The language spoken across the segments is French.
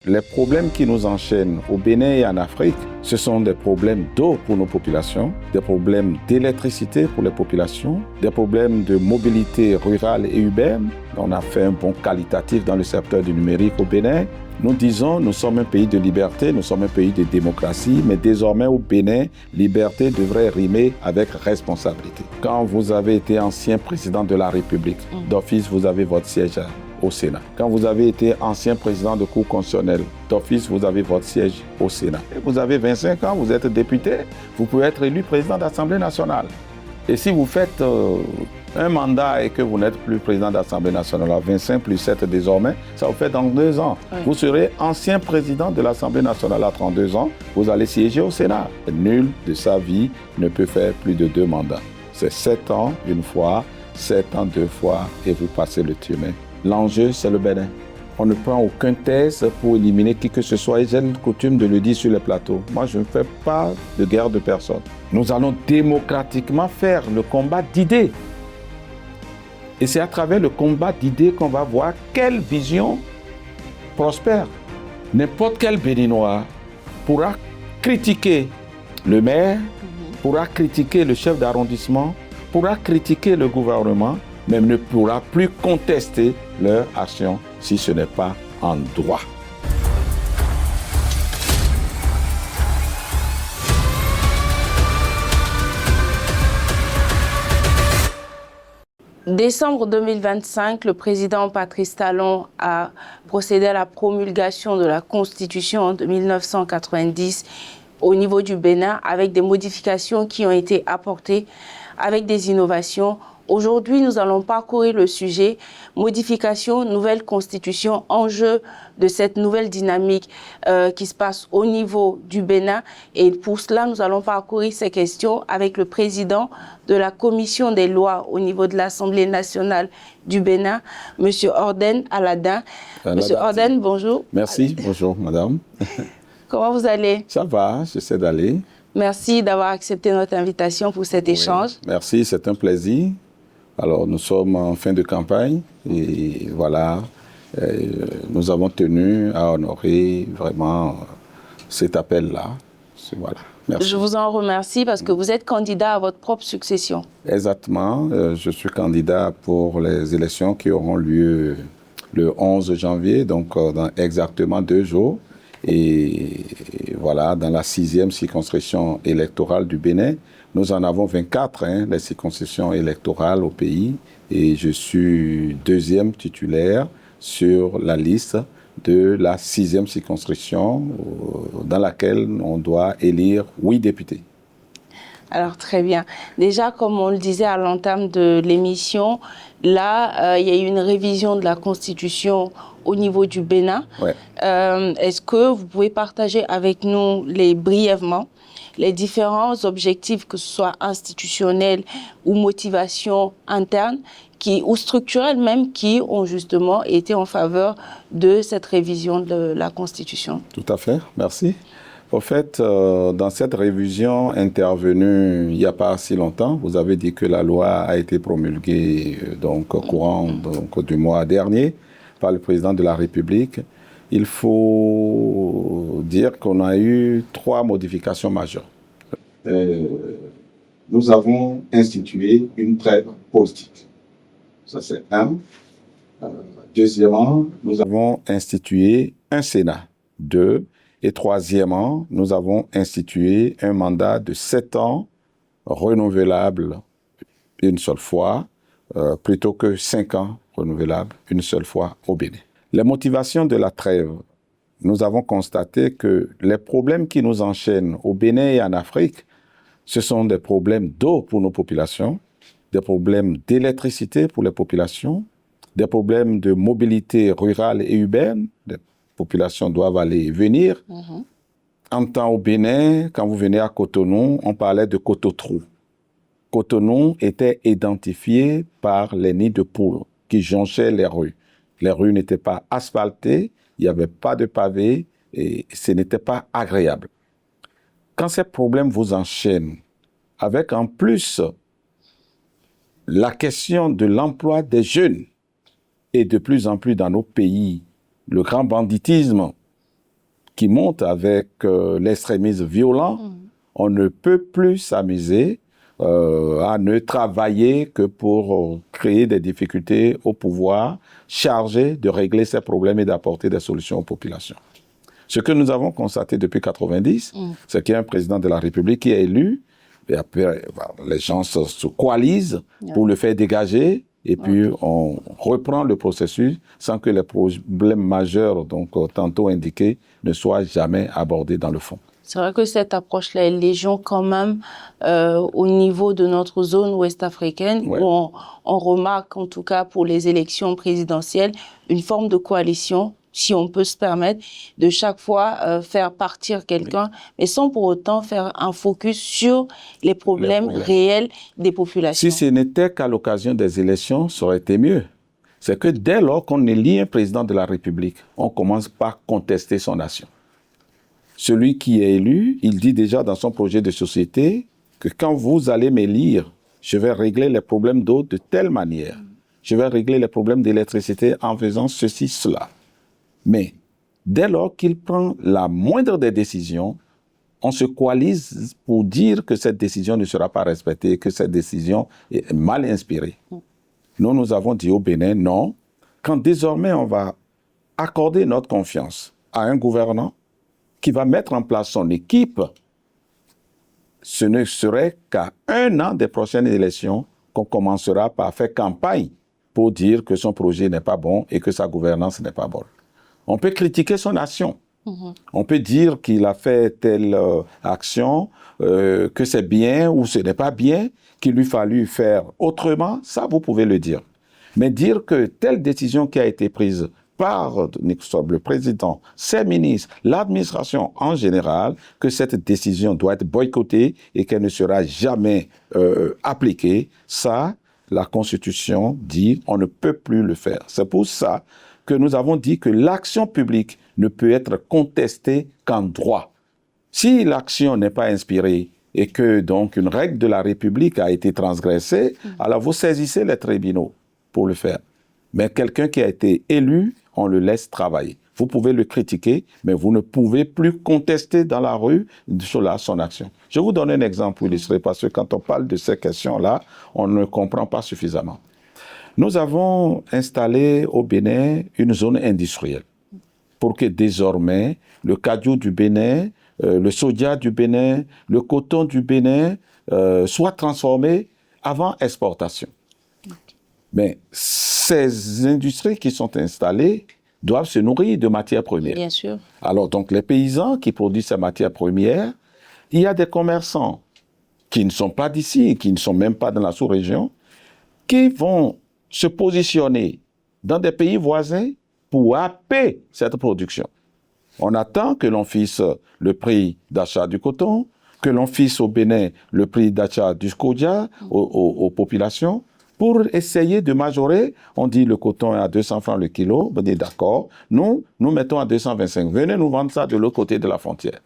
Les problèmes qui nous enchaînent au Bénin et en Afrique, ce sont des problèmes d'eau pour nos populations, des problèmes d'électricité pour les populations, des problèmes de mobilité rurale et urbaine. On a fait un bond qualitatif dans le secteur du numérique au Bénin. Nous disons, nous sommes un pays de liberté, nous sommes un pays de démocratie, mais désormais au Bénin, liberté devrait rimer avec responsabilité. Quand vous avez été ancien président de la République, d'office, vous avez votre siège au Sénat. Quand vous avez été ancien président de Cour constitutionnelle, d'office, vous avez votre siège au Sénat. Et vous avez 25 ans, vous êtes député, vous pouvez être élu président d'Assemblée nationale. Et si vous faites un mandat et que vous n'êtes plus président d'Assemblée nationale, 25 plus 7 désormais, ça vous fait dans 2 ans. Oui. Vous serez ancien président de l'Assemblée nationale à 32 ans, vous allez siéger au Sénat. Nul de sa vie ne peut faire plus de 2 mandats. C'est 7 ans une fois, 7 ans 2 fois et vous passez le tunnel. L'enjeu, c'est le Bénin. On ne prend aucun test pour éliminer qui que ce soit. Et j'ai une coutume de le dire sur les plateaux. Moi, je ne fais pas de guerre de personne. Nous allons démocratiquement faire le combat d'idées. Et c'est à travers le combat d'idées qu'on va voir quelle vision prospère. N'importe quel Béninois pourra critiquer le maire, pourra critiquer le chef d'arrondissement, pourra critiquer le gouvernement, mais ne pourra plus contester leur action si ce n'est pas en droit. Décembre 2025, le président Patrice Talon a procédé à la promulgation de la Constitution de 1990 au niveau du Bénin avec des modifications qui ont été apportées avec des innovations. Aujourd'hui, nous allons parcourir le sujet modification, nouvelle constitution, enjeu de cette nouvelle dynamique qui se passe au niveau du Bénin. Et pour cela, nous allons parcourir ces questions avec le président de la commission des lois au niveau de l'Assemblée nationale du Bénin, M. Orden Aladin. M. Orden, bonjour. Merci, bonjour madame. Comment vous allez? Ça va, j'essaie d'aller. Merci d'avoir accepté notre invitation pour cet échange. Merci, c'est un plaisir. Alors, nous sommes en fin de campagne et voilà, nous avons tenu à honorer vraiment cet appel-là. Voilà. Merci. Je vous en remercie parce que vous êtes candidat à votre propre succession. Exactement. Je suis candidat pour les élections qui auront lieu le 11 janvier, donc dans exactement 2 jours. Et voilà, dans la 6e circonscription électorale du Bénin, nous en avons 24, les circonscriptions électorales au pays. Et je suis 2e titulaire sur la liste de la 6e circonscription dans laquelle on doit élire 8 députés. Alors, très bien. Déjà, comme on le disait à l'entame de l'émission, là, il y a eu une révision de la Constitution au niveau du Bénin. Ouais. Est-ce que vous pouvez partager avec nous brièvement les différents objectifs, que ce soit institutionnels ou motivation interne, ou structurelles même, qui ont justement été en faveur de cette révision de la Constitution? Tout à fait, merci. Au fait, dans cette révision intervenue il n'y a pas si longtemps, vous avez dit que la loi a été promulguée au courant du mois dernier par le président de la République. Il faut dire qu'on a eu 3 modifications majeures. Nous avons institué une trêve politique. Ça, c'est un. Deuxièmement, nous avons institué un Sénat. 2. Et troisièmement, nous avons institué un mandat de 7 ans renouvelable une seule fois, plutôt que 5 ans renouvelables une seule fois au Bénin. Les motivations de la trêve, nous avons constaté que les problèmes qui nous enchaînent au Bénin et en Afrique, ce sont des problèmes d'eau pour nos populations, des problèmes d'électricité pour les populations, des problèmes de mobilité rurale et urbaine. Les populations doivent aller et venir. En temps au Bénin, quand vous venez à Cotonou, on parlait de Cototrou. Cotonou était identifié par les nids de poules qui jonchaient les rues. Les rues n'étaient pas asphaltées, il n'y avait pas de pavés et ce n'était pas agréable. Quand ces problèmes vous enchaînent, avec en plus la question de l'emploi des jeunes, et de plus en plus dans nos pays, le grand banditisme qui monte avec l'extrémisme violent, on ne peut plus s'amuser à ne travailler que pour créer des difficultés au pouvoir chargé de régler ces problèmes et d'apporter des solutions aux populations. Ce que nous avons constaté depuis 1990, c'est qu'il y a un président de la République qui est élu, et après, les gens se coalisent pour le faire dégager, et puis on reprend le processus sans que les problèmes majeurs, donc tantôt indiqués, ne soient jamais abordés dans le fond. C'est vrai que cette approche-là est légion quand même au niveau de notre zone ouest africaine, où on remarque, en tout cas pour les élections présidentielles, une forme de coalition, si on peut se permettre, de chaque fois faire partir quelqu'un, mais sans pour autant faire un focus sur les problèmes réels des populations. Si ce n'était qu'à l'occasion des élections, ça aurait été mieux. C'est que dès lors qu'on élit un président de la République, on commence par contester son action. Celui qui est élu, il dit déjà dans son projet de société que quand vous allez m'élire, je vais régler les problèmes d'eau de telle manière. Je vais régler les problèmes d'électricité en faisant ceci, cela. Mais dès lors qu'il prend la moindre des décisions, on se coalise pour dire que cette décision ne sera pas respectée, que cette décision est mal inspirée. Nous avons dit au Bénin, non, quand désormais on va accorder notre confiance à un gouvernant qui va mettre en place son équipe, ce ne serait qu'à 1 an des prochaines élections qu'on commencera par faire campagne pour dire que son projet n'est pas bon et que sa gouvernance n'est pas bonne. On peut critiquer son action. On peut dire qu'il a fait telle action, que c'est bien ou ce n'est pas bien, qu'il lui fallut faire autrement, ça vous pouvez le dire. Mais dire que telle décision qui a été prise par le président, ses ministres, l'administration en général, que cette décision doit être boycottée et qu'elle ne sera jamais appliquée, ça, la Constitution dit on ne peut plus le faire. C'est pour ça que nous avons dit que l'action publique ne peut être contestée qu'en droit. Si l'action n'est pas inspirée et que donc une règle de la République a été transgressée, alors vous saisissez les tribunaux pour le faire. Mais quelqu'un qui a été élu, on le laisse travailler. Vous pouvez le critiquer, mais vous ne pouvez plus contester dans la rue sur son action. Je vous donne un exemple pour illustrer, parce que quand on parle de ces questions-là, on ne comprend pas suffisamment. Nous avons installé au Bénin une zone industrielle pour que désormais le caoutchouc du Bénin, le soja du Bénin, le coton du Bénin soient transformés avant exportation. Mais ces industries qui sont installées doivent se nourrir de matières premières. Bien sûr. Alors donc les paysans qui produisent ces matières premières, il y a des commerçants qui ne sont pas d'ici, qui ne sont même pas dans la sous-région, qui vont se positionner dans des pays voisins pour happer cette production. On attend que l'on fixe le prix d'achat du coton, que l'on fixe au Bénin le prix d'achat du soja aux populations, pour essayer de majorer. On dit le coton est à 200 francs le kilo, on dit d'accord, nous mettons à 225, venez nous vendre ça de l'autre côté de la frontière.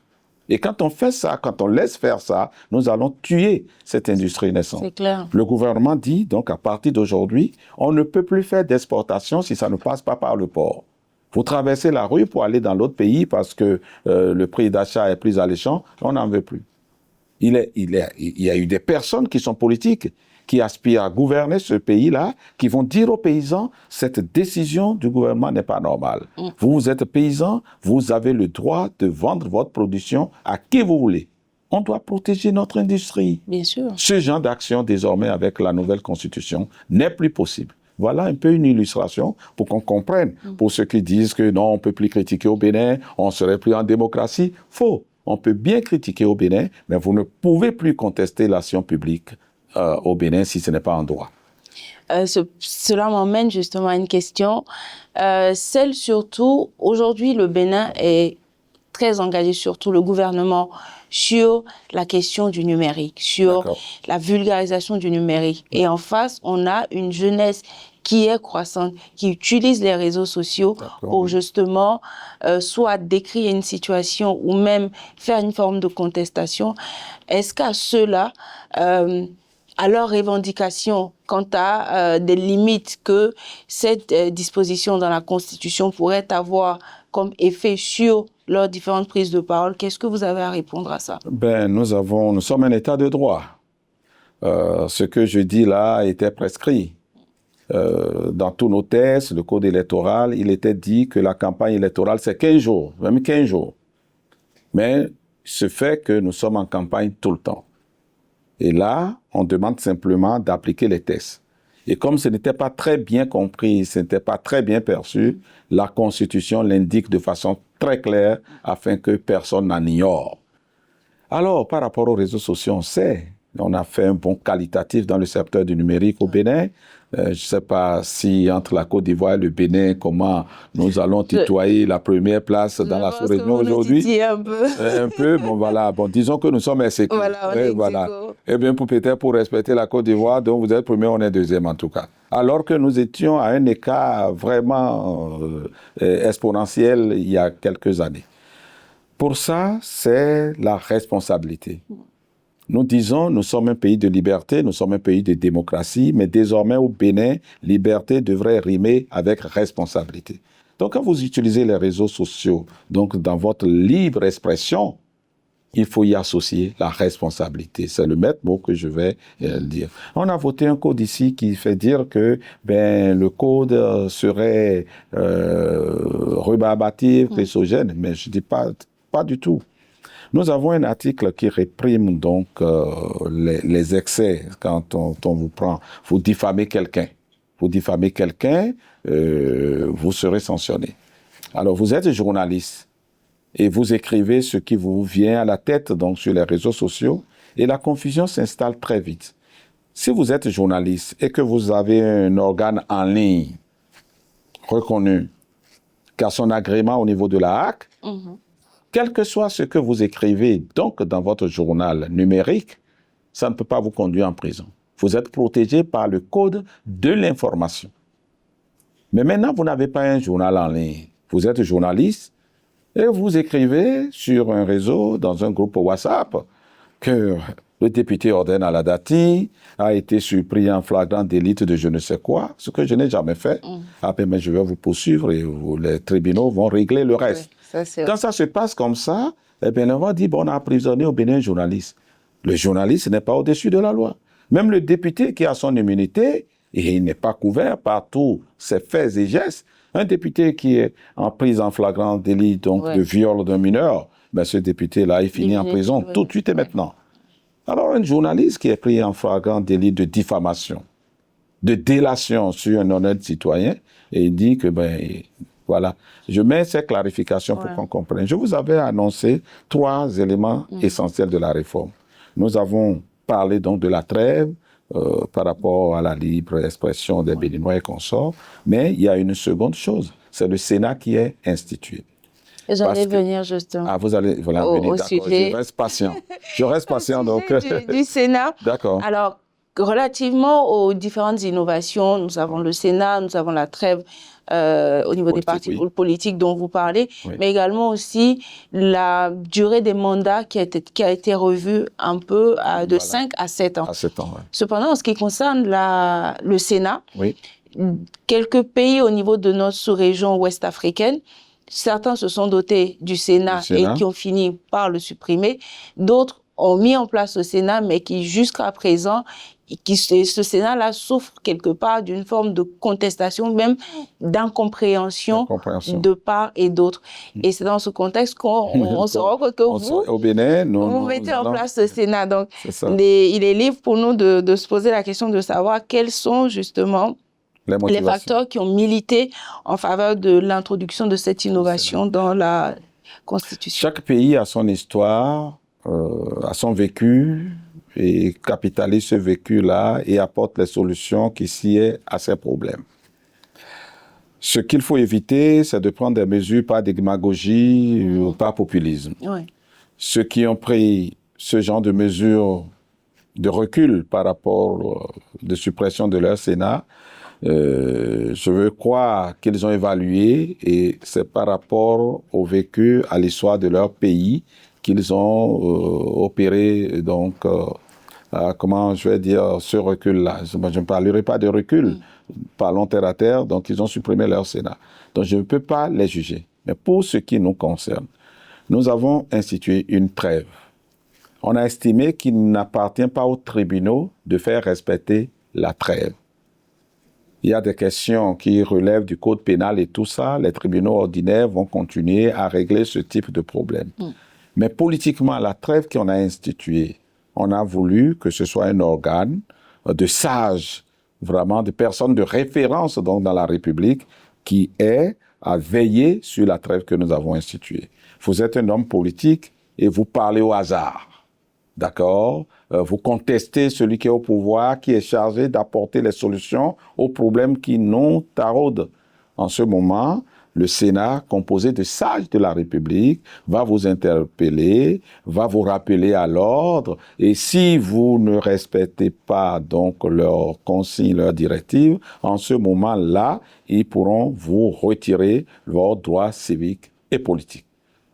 Et quand on fait ça, quand on laisse faire ça, nous allons tuer cette industrie naissante. C'est clair. Le gouvernement dit, donc à partir d'aujourd'hui, on ne peut plus faire d'exportation si ça ne passe pas par le port. Vous traversez la rue pour aller dans l'autre pays parce que le prix d'achat est plus alléchant, on n'en veut plus. Il y a eu des personnes qui sont politiques, qui aspirent à gouverner ce pays-là, qui vont dire aux paysans, cette décision du gouvernement n'est pas normale. Vous êtes paysan, vous avez le droit de vendre votre production à qui vous voulez. On doit protéger notre industrie. Bien sûr. Ce genre d'action, désormais, avec la nouvelle constitution, n'est plus possible. Voilà un peu une illustration pour qu'on comprenne. Pour ceux qui disent que non, on ne peut plus critiquer au Bénin, on ne serait plus en démocratie. Faux. On peut bien critiquer au Bénin, mais vous ne pouvez plus contester l'action publique au Bénin si ce n'est pas en droit. Cela m'emmène justement à une question. Celle surtout, aujourd'hui le Bénin est très engagé, surtout le gouvernement, sur la question du numérique, sur la vulgarisation du numérique. Et en face, on a une jeunesse qui est croissante, qui utilise les réseaux sociaux pour justement soit décrire une situation ou même faire une forme de contestation. Est-ce qu'à ceux-là, à leurs revendications quant à des limites que cette disposition dans la Constitution pourrait avoir comme effet sur lors de différentes prises de parole. Qu'est-ce que vous avez à répondre à ça? Nous sommes un État de droit. Ce que je dis là était prescrit. Dans tous nos tests, le code électoral, il était dit que la campagne électorale, c'est 15 jours, même 15 jours. Mais ce fait que nous sommes en campagne tout le temps. Et là, on demande simplement d'appliquer les tests. Et comme ce n'était pas très bien compris, ce n'était pas très bien perçu, la Constitution l'indique de façon très claire afin que personne n'en ignore. Alors, par rapport aux réseaux sociaux, on a fait un bond qualitatif dans le secteur du numérique au Bénin. Je ne sais pas si entre la Côte d'Ivoire et le Bénin, comment nous allons tutoyer la première place dans la sous-région aujourd'hui. Un peu. Un peu, disons que nous sommes exécutés. Voilà. Eh bien, peut-être pour respecter la Côte d'Ivoire, donc vous êtes premier, on est deuxième en tout cas. Alors que nous étions à un écart vraiment exponentiel il y a quelques années. Pour ça, c'est la responsabilité. Nous disons, nous sommes un pays de liberté, nous sommes un pays de démocratie, mais désormais au Bénin, liberté devrait rimer avec responsabilité. Donc, quand vous utilisez les réseaux sociaux, donc dans votre libre expression, il faut y associer la responsabilité. C'est le maître mot que je vais dire. On a voté un code ici qui fait dire que le code serait rébarbatif, chrysogène, mais je dis pas du tout. Nous avons un article qui réprime donc les excès quand on vous prend. Vous diffamez quelqu'un. Vous serez sanctionné. Alors, vous êtes journaliste et vous écrivez ce qui vous vient à la tête donc sur les réseaux sociaux et la confusion s'installe très vite. Si vous êtes journaliste et que vous avez un organe en ligne reconnu qui a son agrément au niveau de la HAC, quel que soit ce que vous écrivez donc dans votre journal numérique, ça ne peut pas vous conduire en prison. Vous êtes protégé par le code de l'information. Mais maintenant, vous n'avez pas un journal en ligne. Vous êtes journaliste et vous écrivez sur un réseau, dans un groupe WhatsApp, que le député Ordena Ladati a été surpris en flagrant délit de je ne sais quoi, ce que je n'ai jamais fait. Mais je vais vous poursuivre et les tribunaux vont régler le reste. Oui, quand ça se passe comme ça, on va dire, on a emprisonné au Bénin un journaliste. Le journaliste n'est pas au-dessus de la loi. Même le député qui a son immunité, et il n'est pas couvert par tous ses faits et gestes. Un député qui est en prise en flagrant délit donc de viol d'un mineur, ce député-là, il finit en prison tout de suite et maintenant. Alors, un journaliste qui est pris en flagrant délit de diffamation, de délation sur un honnête citoyen, et il dit que, voilà. Je mets ces clarifications pour qu'on comprenne. Je vous avais annoncé 3 éléments essentiels de la réforme. Nous avons parlé donc de la trêve par rapport à la libre expression des Béninois et consorts, mais il y a une seconde chose, c'est le Sénat qui est institué. Et j'allais venir justement. Ah, vous allez venir, d'accord. Sujet. Je reste patient. Je reste patient donc. Du Sénat. D'accord. Alors, relativement aux différentes innovations, nous avons le Sénat, nous avons la trêve au niveau des partis politiques dont vous parlez, mais également aussi la durée des mandats qui a été revue un peu de 5 à 7 ans. À 7 ans, Cependant, en ce qui concerne le Sénat, quelques pays au niveau de notre sous-région ouest africaine, certains se sont dotés du Sénat et qui ont fini par le supprimer. D'autres ont mis en place le Sénat, mais qui jusqu'à présent, ce Sénat-là souffre quelque part d'une forme de contestation, même d'incompréhension de part et d'autre. Et c'est dans ce contexte qu'on se rend compte que au Bénin, vous mettez en place ce Sénat. Donc, il est libre pour nous de se poser la question de savoir quels sont justement les facteurs qui ont milité en faveur de l'introduction de cette innovation dans la Constitution. Chaque pays a son histoire, a son vécu, et capitalise ce vécu-là et apporte les solutions qui s'y est à ces problèmes. Ce qu'il faut éviter, c'est de prendre des mesures par démagogie ou par populisme. Ceux qui ont pris ce genre de mesures de recul par rapport de suppression de leur Sénat, je veux croire qu'ils ont évalué et c'est par rapport au vécu, à l'histoire de leur pays qu'ils ont opéré donc comment je vais dire ce recul-là. Je ne parlerai pas de recul, parlons terre à terre, donc ils ont supprimé leur Sénat. Donc je ne peux pas les juger. Mais pour ce qui nous concerne, nous avons institué une trêve. On a estimé qu'il n'appartient pas aux tribunaux de faire respecter la trêve. Il y a des questions qui relèvent du code pénal et tout ça. Les tribunaux ordinaires vont continuer à régler ce type de problème. Mais politiquement, la trêve qu'on a instituée, on a voulu que ce soit un organe de sages, vraiment de personnes de référence donc, dans la République qui ait à veiller sur la trêve que nous avons instituée. Vous êtes un homme politique et vous parlez au hasard. D'accord? Vous contestez celui qui est au pouvoir, qui est chargé d'apporter les solutions aux problèmes qui nous taraudent. En ce moment, le Sénat, composé de sages de la République, va vous interpeller, va vous rappeler à l'ordre. Et si vous ne respectez pas donc leurs consignes, leurs directives, en ce moment-là, ils pourront vous retirer vos droits civiques et politiques.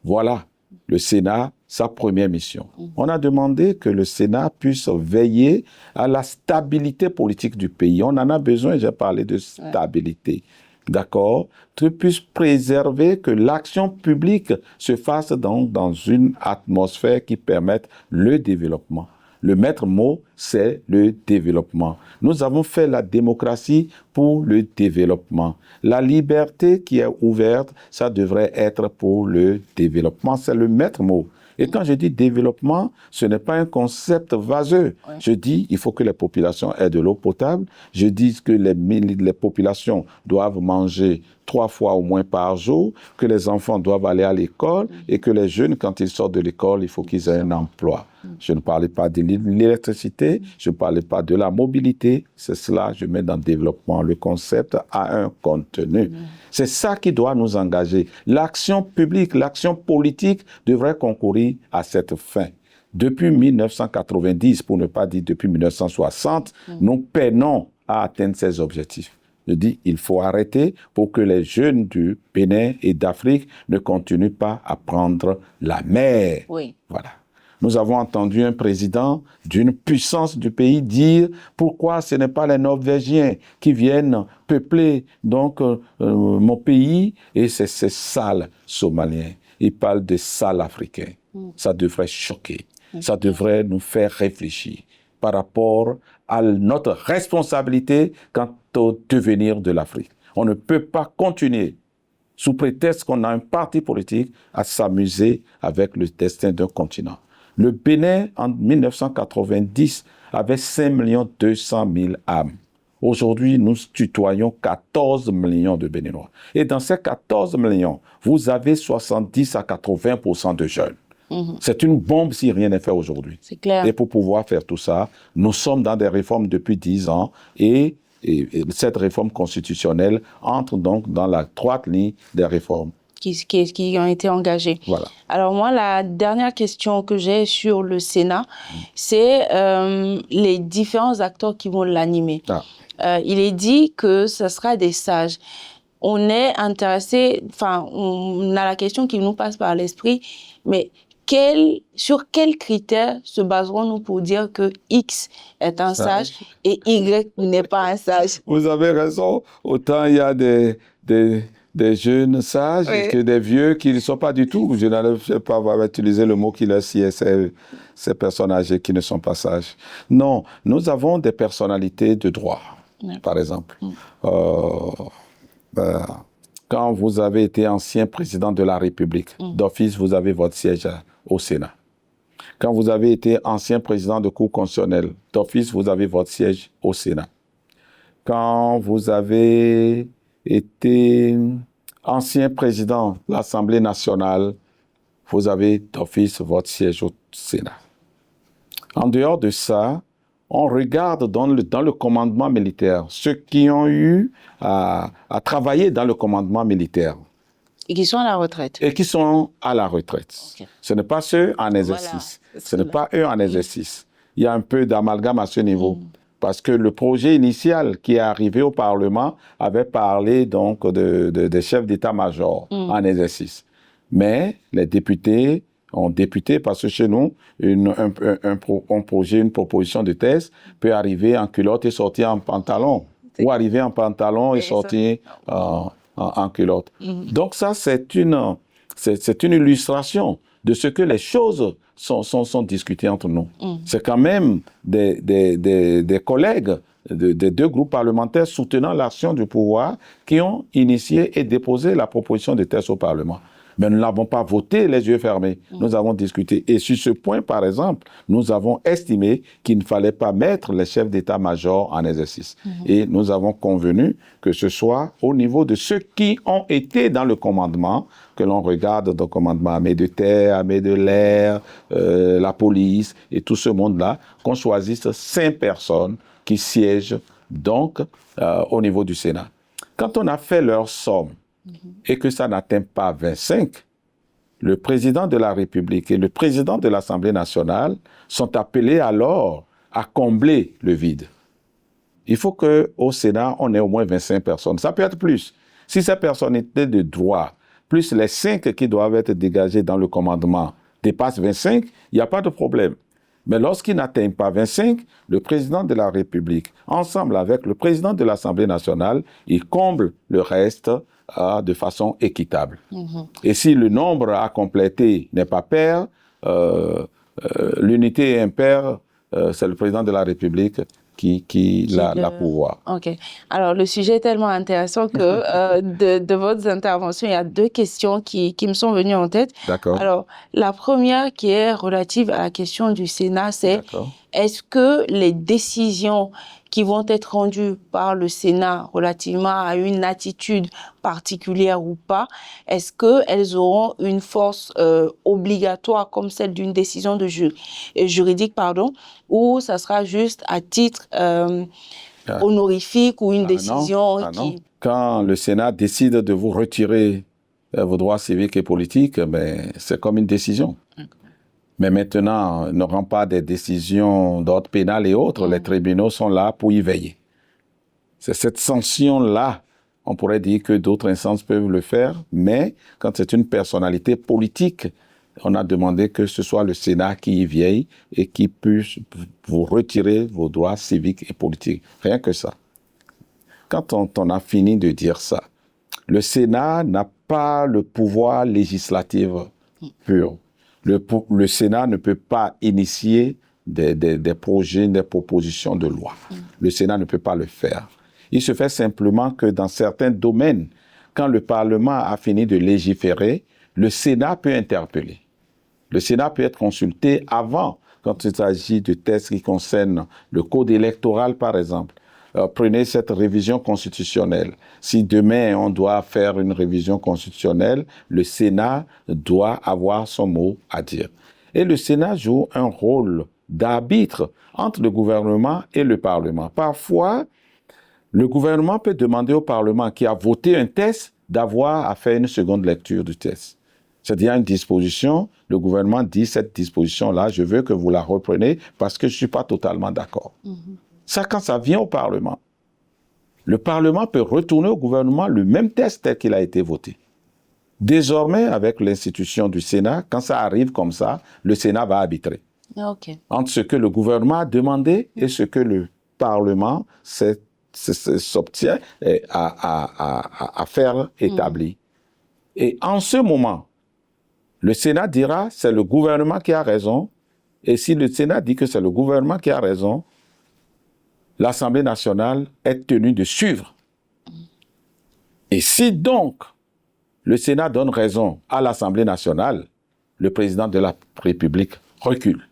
Voilà le Sénat, sa première mission. On a demandé que le Sénat puisse veiller à la stabilité politique du pays. On en a besoin, j'ai parlé de stabilité. D'accord? Que puisse préserver que l'action publique se fasse dans une atmosphère qui permette le développement. Le maître mot, c'est le développement. Nous avons fait la démocratie pour le développement. La liberté qui est ouverte, ça devrait être pour le développement. C'est le maître mot. Et quand je dis développement, ce n'est pas un concept vaseux. Ouais. Je dis il faut que les populations aient de l'eau potable. Je dis que les populations doivent manger 3 fois au moins par jour, que les enfants doivent aller à l'école et que les jeunes, quand ils sortent de l'école, il faut qu'ils aient un emploi. Je ne parlais pas de l'électricité, je ne parlais pas de la mobilité. C'est cela, je mets dans le développement. Le concept a un contenu. C'est ça qui doit nous engager. L'action publique, l'action politique devrait concourir à cette fin. Depuis 1990, pour ne pas dire depuis 1960, nous peinons à atteindre ces objectifs. Je dis, il faut arrêter pour que les jeunes du Bénin et d'Afrique ne continuent pas à prendre la mer. Oui. Voilà. Nous avons entendu un président d'une puissance du pays dire pourquoi ce n'est pas les Norvégiens qui viennent peupler donc mon pays et c'est ces sales Somaliens. Il parle de sales Africains. Ça devrait choquer. Ça devrait nous faire réfléchir par rapport à notre responsabilité quant au devenir de l'Afrique. On ne peut pas continuer, sous prétexte qu'on a un parti politique, à s'amuser avec le destin d'un continent. Le Bénin, en 1990, avait 5 200 000 âmes. Aujourd'hui, nous tutoyons 14 millions de Béninois. Et dans ces 14 millions, vous avez 70 à 80% de jeunes. C'est une bombe si rien n'est fait aujourd'hui. C'est clair. Et pour pouvoir faire tout ça, nous sommes dans des réformes depuis 10 ans et cette réforme constitutionnelle entre donc dans la droite ligne des réformes qui ont été engagées. Voilà. Alors moi, la dernière question que j'ai sur le Sénat, c'est les différents acteurs qui vont l'animer. Il est dit que ce sera des sages. On est intéressé, enfin, on a la question qui nous passe par l'esprit, mais sur quels critères se baserons-nous pour dire que X est un sage et Y n'est pas un sage? Vous avez raison. Autant il y a des jeunes sages que des vieux qui ne sont pas du tout. Je n'allais pas avoir utilisé le mot qui leur sied, ces personnes âgées qui ne sont pas sages. Non, nous avons des personnalités de droit, par exemple. Quand vous avez été ancien président de la République, d'office, vous avez votre siège au Sénat. Quand vous avez été ancien président de Cour constitutionnelle, d'office, vous avez votre siège au Sénat. Quand vous avez été ancien président de l'Assemblée nationale, vous avez d'office votre siège au Sénat. En dehors de ça, on regarde dans le commandement militaire ceux qui ont eu à travailler dans le commandement militaire. Et qui sont à la retraite. Et qui sont à la retraite. Okay. Ce n'est pas ceux en exercice. Voilà. Ce n'est pas eux en exercice. Il y a un peu d'amalgame à ce niveau. Parce que le projet initial qui est arrivé au Parlement avait parlé donc des chefs d'état-major en exercice. Mais les députés ont député parce que chez nous, un projet, une proposition de thèse peut arriver en culotte et sortir en pantalon. Ou arriver en pantalon et sortir en culotte. Donc ça, c'est c'est une illustration de ce que les choses sont discutées entre nous. C'est quand même des collègues des deux groupes parlementaires soutenant l'action du pouvoir qui ont initié et déposé la proposition de texte au Parlement. Mais nous ne l'avons pas voté les yeux fermés. Nous avons discuté. Et sur ce point, par exemple, nous avons estimé qu'il ne fallait pas mettre les chefs d'état-major en exercice. Et nous avons convenu que ce soit au niveau de ceux qui ont été dans le commandement, que l'on regarde dans le commandement armée de terre, armée de l'air, la police et tout ce monde-là, qu'on choisisse 5 personnes qui siègent donc au niveau du Sénat. Quand on a fait leur somme, et que ça n'atteint pas 25, le président de la République et le président de l'Assemblée nationale sont appelés alors à combler le vide. Il faut qu'au Sénat, on ait au moins 25 personnes. Ça peut être plus. Si ces personnalités de droit, plus les 5 qui doivent être dégagés dans le commandement, dépassent 25, il n'y a pas de problème. Mais lorsqu'ils n'atteignent pas 25, le président de la République, ensemble avec le président de l'Assemblée nationale, il comble le reste de façon équitable. Et si le nombre à compléter n'est pas pair, l'unité est impaire, c'est le président de la République qui l'a pouvoir. OK. Alors, le sujet est tellement intéressant que de votre intervention, il y a 2 questions qui me sont venues en tête. D'accord. Alors, la première qui est relative à la question du Sénat, c'est est-ce que les décisions qui vont être rendues par le Sénat relativement à une attitude particulière ou pas, est-ce qu'elles auront une force obligatoire comme celle d'une décision juridique, ou ça sera juste à titre honorifique ou une décision non. Quand le Sénat décide de vous retirer vos droits civiques et politiques, ben, c'est comme une décision. Mais maintenant, ne rend pas des décisions d'ordre pénal et autres. Les tribunaux sont là pour y veiller. C'est cette sanction-là, on pourrait dire que d'autres instances peuvent le faire, mais quand c'est une personnalité politique, on a demandé que ce soit le Sénat qui y veille et qui puisse vous retirer vos droits civiques et politiques. Rien que ça. Quand on a fini de dire ça, le Sénat n'a pas le pouvoir législatif pur. Le Sénat ne peut pas initier des projets, des propositions de loi. Le Sénat ne peut pas le faire. Il se fait simplement que dans certains domaines, quand le Parlement a fini de légiférer, le Sénat peut interpeller. Le Sénat peut être consulté avant, quand il s'agit de textes qui concernent le code électoral, par exemple. Prenez cette révision constitutionnelle. Si demain on doit faire une révision constitutionnelle, le Sénat doit avoir son mot à dire. Et le Sénat joue un rôle d'arbitre entre le gouvernement et le Parlement. Parfois, le gouvernement peut demander au Parlement qui a voté un texte d'avoir à faire une seconde lecture du texte. C'est-à-dire une disposition, le gouvernement dit cette disposition-là, je veux que vous la repreniez parce que je ne suis pas totalement d'accord. Ça, quand ça vient au Parlement, le Parlement peut retourner au gouvernement le même texte tel qu'il a été voté. Désormais, avec l'institution du Sénat, quand ça arrive comme ça, le Sénat va arbitrer. Entre ce que le gouvernement a demandé et ce que le Parlement s'obtient à faire établir. Et en ce moment, le Sénat dira c'est le gouvernement qui a raison. Et si le Sénat dit que c'est le gouvernement qui a raison, l'Assemblée nationale est tenue de suivre. Et si donc le Sénat donne raison à l'Assemblée nationale, le président de la République recule.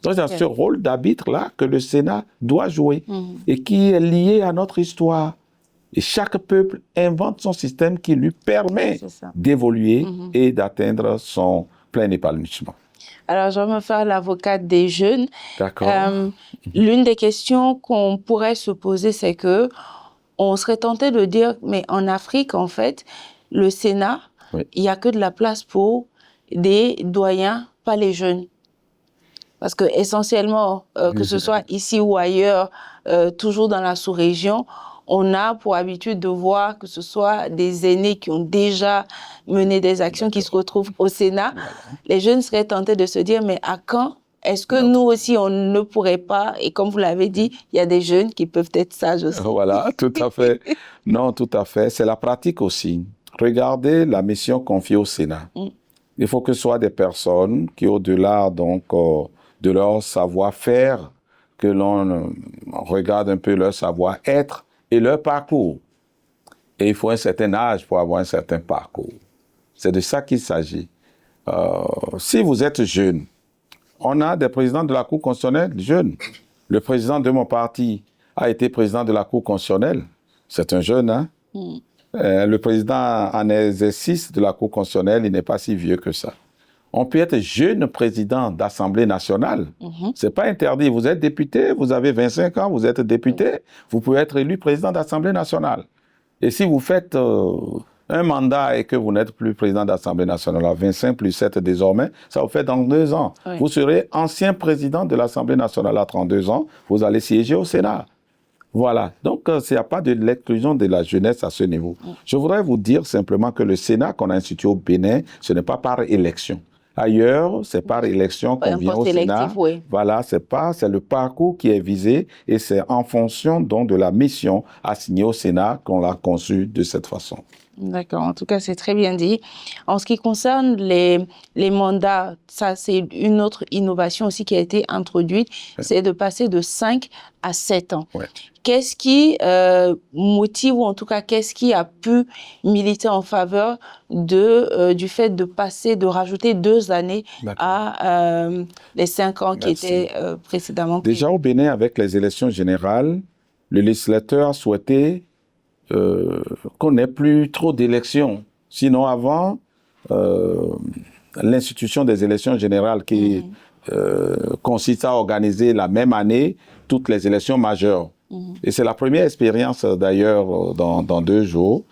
Donc c'est ce rôle d'arbitre-là que le Sénat doit jouer et qui est lié à notre histoire. Et chaque peuple invente son système qui lui permet d'évoluer et d'atteindre son plein épanouissement. Alors, je vais me faire l'avocate des jeunes. D'accord. L'une des questions qu'on pourrait se poser, c'est que on serait tenté de dire, mais en Afrique, en fait, le Sénat, il n'y a que de la place pour des doyens, pas les jeunes. Parce que essentiellement, que ce soit ici ou ailleurs, toujours dans la sous-région, on a pour habitude de voir que ce soit des aînés qui ont déjà mené des actions qui se retrouvent au Sénat. Les jeunes seraient tentés de se dire, mais à quand est-ce que nous aussi, on ne pourrait pas, et comme vous l'avez dit, il y a des jeunes qui peuvent être sages aussi. Voilà, tout à fait. Non, tout à fait. C'est la pratique aussi. regardez la mission confiée au Sénat. Il faut que ce soit des personnes qui, au-delà donc de leur savoir-faire, que l'on regarde un peu leur savoir-être et leur parcours. Et il faut un certain âge pour avoir un certain parcours. C'est de ça qu'il s'agit. Si vous êtes jeune, on a des présidents de la Cour constitutionnelle jeunes. Le président de mon parti a été président de la Cour constitutionnelle. C'est un jeune, hein? Le président en exercice de la Cour constitutionnelle, il n'est pas si vieux que ça. On peut être jeune président d'Assemblée nationale. C'est pas interdit. Vous êtes député, vous avez 25 ans, vous êtes député, vous pouvez être élu président d'Assemblée nationale. Et si vous faites un mandat et que vous n'êtes plus président d'Assemblée nationale, à 25 plus 7 désormais, ça vous fait dans 2 ans. Oui. Vous serez ancien président de l'Assemblée nationale à 32 ans, vous allez siéger au Sénat. Voilà. Donc, il n'y a pas de l'exclusion de la jeunesse à ce niveau. Je voudrais vous dire simplement que le Sénat qu'on a institué au Bénin, ce n'est pas par élection. Ailleurs, c'est par élection qu'on vient au Sénat. Oui. Voilà, c'est le parcours qui est visé et c'est en fonction donc de la mission assignée au Sénat qu'on l'a conçu de cette façon. D'accord, en tout cas, c'est très bien dit. En ce qui concerne les mandats, ça, c'est une autre innovation aussi qui a été introduite, c'est de passer de 5 à 7 ans. Ouais. Qu'est-ce qui motive, ou en tout cas, qu'est-ce qui a pu militer en faveur du fait de rajouter 2 années à les 5 ans qui étaient précédemment prévus? Déjà au Bénin, avec les élections générales, le législateur a souhaité qu'on n'ait plus trop d'élections. Sinon, avant, l'institution des élections générales qui consiste à organiser la même année toutes les élections majeures. Et c'est la première expérience, d'ailleurs, dans 2 jours.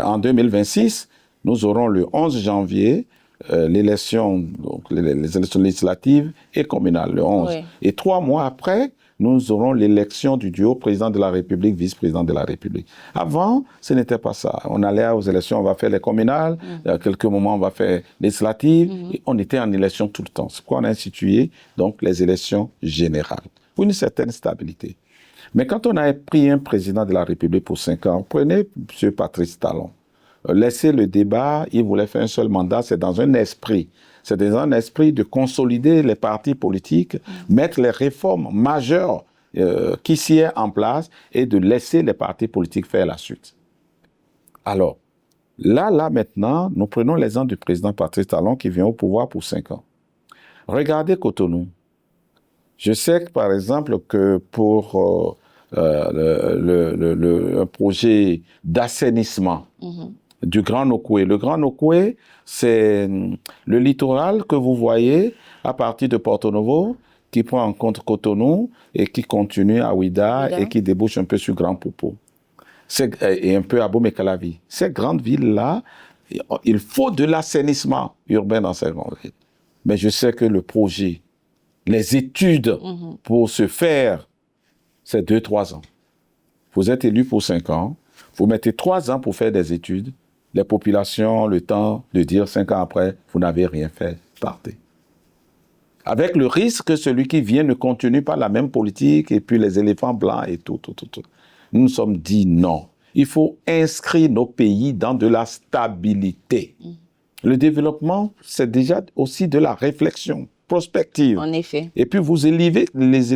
En 2026, nous aurons le 11 janvier l'élection, donc les élections législatives et communales, le 11. Oui. Et 3 mois après, nous aurons l'élection du duo président de la République, vice-président de la République. Avant, ce n'était pas ça. On allait aux élections, on va faire les communales, à quelques moments, on va faire les législatives, et on était en élection tout le temps. C'est pourquoi on a institué donc, les élections générales, pour une certaine stabilité. Mais quand on a pris un président de la République pour 5 ans, prenez M. Patrice Talon, laissez le débat, il voulait faire un seul mandat, c'est dans un esprit. C'est dans un esprit de consolider les partis politiques, mettre les réformes majeures qui s'y est en place et de laisser les partis politiques faire la suite. Alors, là maintenant, nous prenons l'exemple du président Patrice Talon qui vient au pouvoir pour 5 ans. Regardez Cotonou. Je sais que, par exemple, que pour un projet d'assainissement, du Grand Nokoué. Le Grand Nokoué, c'est le littoral que vous voyez à partir de Porto Novo, qui prend en compte Cotonou et qui continue à Ouida et qui débouche un peu sur Grand Popo. Et un peu à Bomé-Calavi. Ces grandes villes-là, il faut de l'assainissement urbain dans ces grandes villes. Mais je sais que le projet, les études pour se faire, c'est 2-3 ans. Vous êtes élu pour 5 ans, vous mettez 3 ans pour faire des études, les populations ont le temps de dire 5 ans après, vous n'avez rien fait, partez. Avec le risque que celui qui vient ne continue pas la même politique et puis les éléphants blancs et tout. Nous nous sommes dit non. Il faut inscrire nos pays dans de la stabilité. Le développement, c'est déjà aussi de la réflexion prospective. En effet. Et puis vous élevez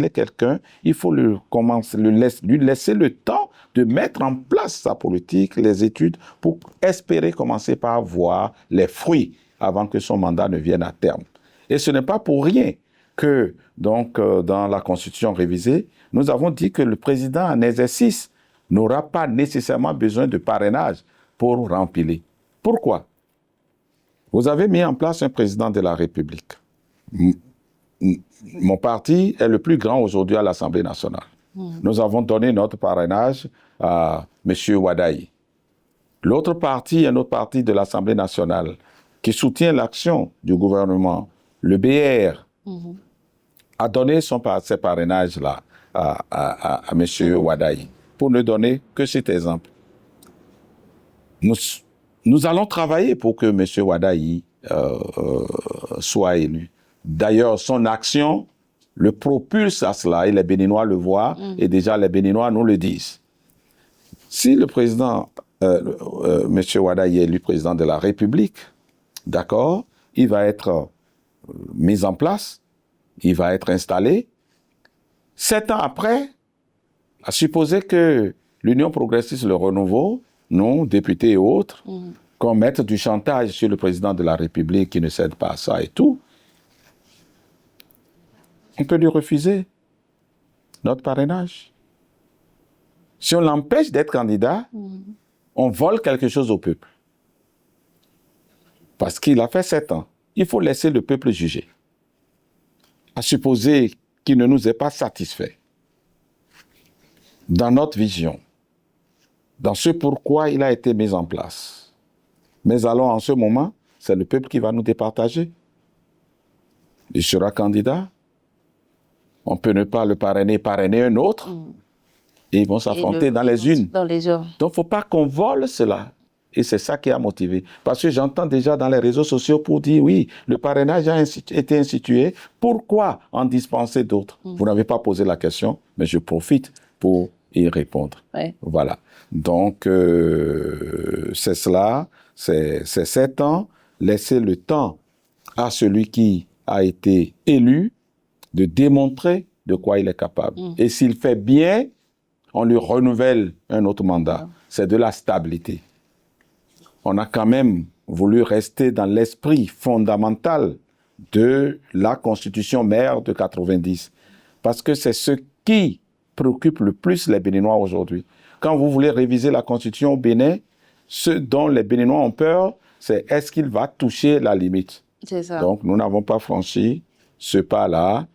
quelqu'un, il faut lui laisser le temps de mettre en place sa politique, les études, pour espérer commencer par voir les fruits avant que son mandat ne vienne à terme. Et ce n'est pas pour rien que, donc, dans la Constitution révisée, nous avons dit que le président en exercice n'aura pas nécessairement besoin de parrainage pour remplir. Pourquoi? Vous avez mis en place un président de la République. Mon parti est le plus grand aujourd'hui à l'Assemblée nationale. Nous avons donné notre parrainage à M. Wadaï. L'autre parti, un autre parti de l'Assemblée nationale qui soutient l'action du gouvernement, le BR, a donné ses parrainages-là à M. Wadaï, pour ne donner que cet exemple. Nous allons travailler pour que M. Wadaï soit élu. D'ailleurs, son action le propulse à cela, et les Béninois le voient, et déjà les Béninois nous le disent. Si le président M. Wada est élu président de la République, d'accord? Il va être mis en place, il va être installé. 7 ans après, à supposer que l'Union progressiste, le renouveau, nous, députés et autres, qu'on mette du chantage sur le président de la République qui ne cède pas à ça et tout, on peut lui refuser notre parrainage. Si on l'empêche d'être candidat, on vole quelque chose au peuple. Parce qu'il a fait 7 ans. Il faut laisser le peuple juger. À supposer qu'il ne nous est pas satisfait dans notre vision, dans ce pourquoi il a été mis en place. Mais alors, en ce moment, c'est le peuple qui va nous départager. Il sera candidat. On peut ne pas le parrainer un autre. Et ils vont s'affronter dans les unes. Donc, il ne faut pas qu'on vole cela. Et c'est ça qui a motivé. Parce que j'entends déjà dans les réseaux sociaux pour dire, oui, le parrainage a été institué. Pourquoi en dispenser d'autres? Vous n'avez pas posé la question, mais je profite pour y répondre. Ouais. Voilà. Donc, c'est cela. C'est 7 ans. Laisser le temps à celui qui a été élu de démontrer de quoi il est capable. Et s'il fait bien, on lui renouvelle un autre mandat. C'est de la stabilité. On a quand même voulu rester dans l'esprit fondamental de la Constitution mère de 90. Parce que c'est ce qui préoccupe le plus les Béninois aujourd'hui. Quand vous voulez réviser la Constitution au Bénin, ce dont les Béninois ont peur, c'est est-ce qu'il va toucher la limite. C'est ça. Donc, nous n'avons pas franchi ce pas-là.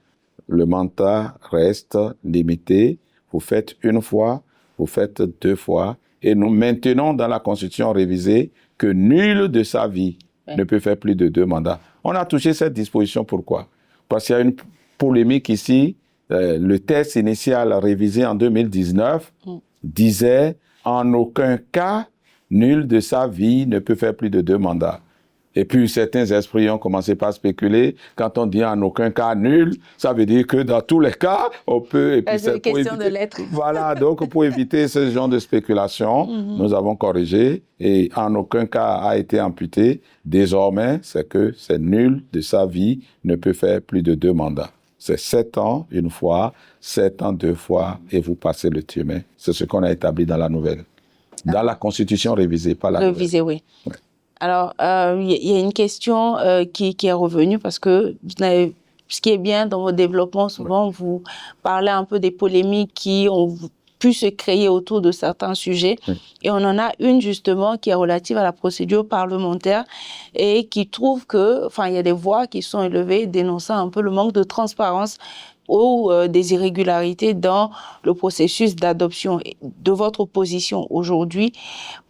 Le mandat reste limité. Vous faites une fois, vous faites 2 fois. Et nous maintenons dans la Constitution révisée que nul de sa vie ne peut faire plus de 2 mandats. On a touché cette disposition, pourquoi? Parce qu'il y a une polémique ici. Le texte initial révisé en 2019 disait « En aucun cas, nul de sa vie ne peut faire plus de 2 mandats ». Et puis, certains esprits ont commencé par spéculer. Quand on dit en aucun cas nul, ça veut dire que dans tous les cas, on peut... Et puis c'est une question de lettres. Voilà, donc pour éviter ce genre de spéculation, nous avons corrigé et en aucun cas a été amputé. Désormais, c'est que c'est nul de sa vie ne peut faire plus de 2 mandats. C'est 7 ans une fois, 7 ans 2 fois, et vous passez le chemin. C'est ce qu'on a établi dans la nouvelle. Dans la Constitution révisée, pas la révisée, nouvelle. Oui. Ouais. Alors, il y a une question qui est revenue parce que ce qui est bien dans vos développements, souvent, vous parlez un peu des polémiques qui ont pu se créer autour de certains sujets. Et on en a une, justement, qui est relative à la procédure parlementaire et qui trouve que, enfin, il y a des voix qui sont élevées dénonçant un peu le manque de transparence ou des irrégularités dans le processus d'adoption. De votre position aujourd'hui,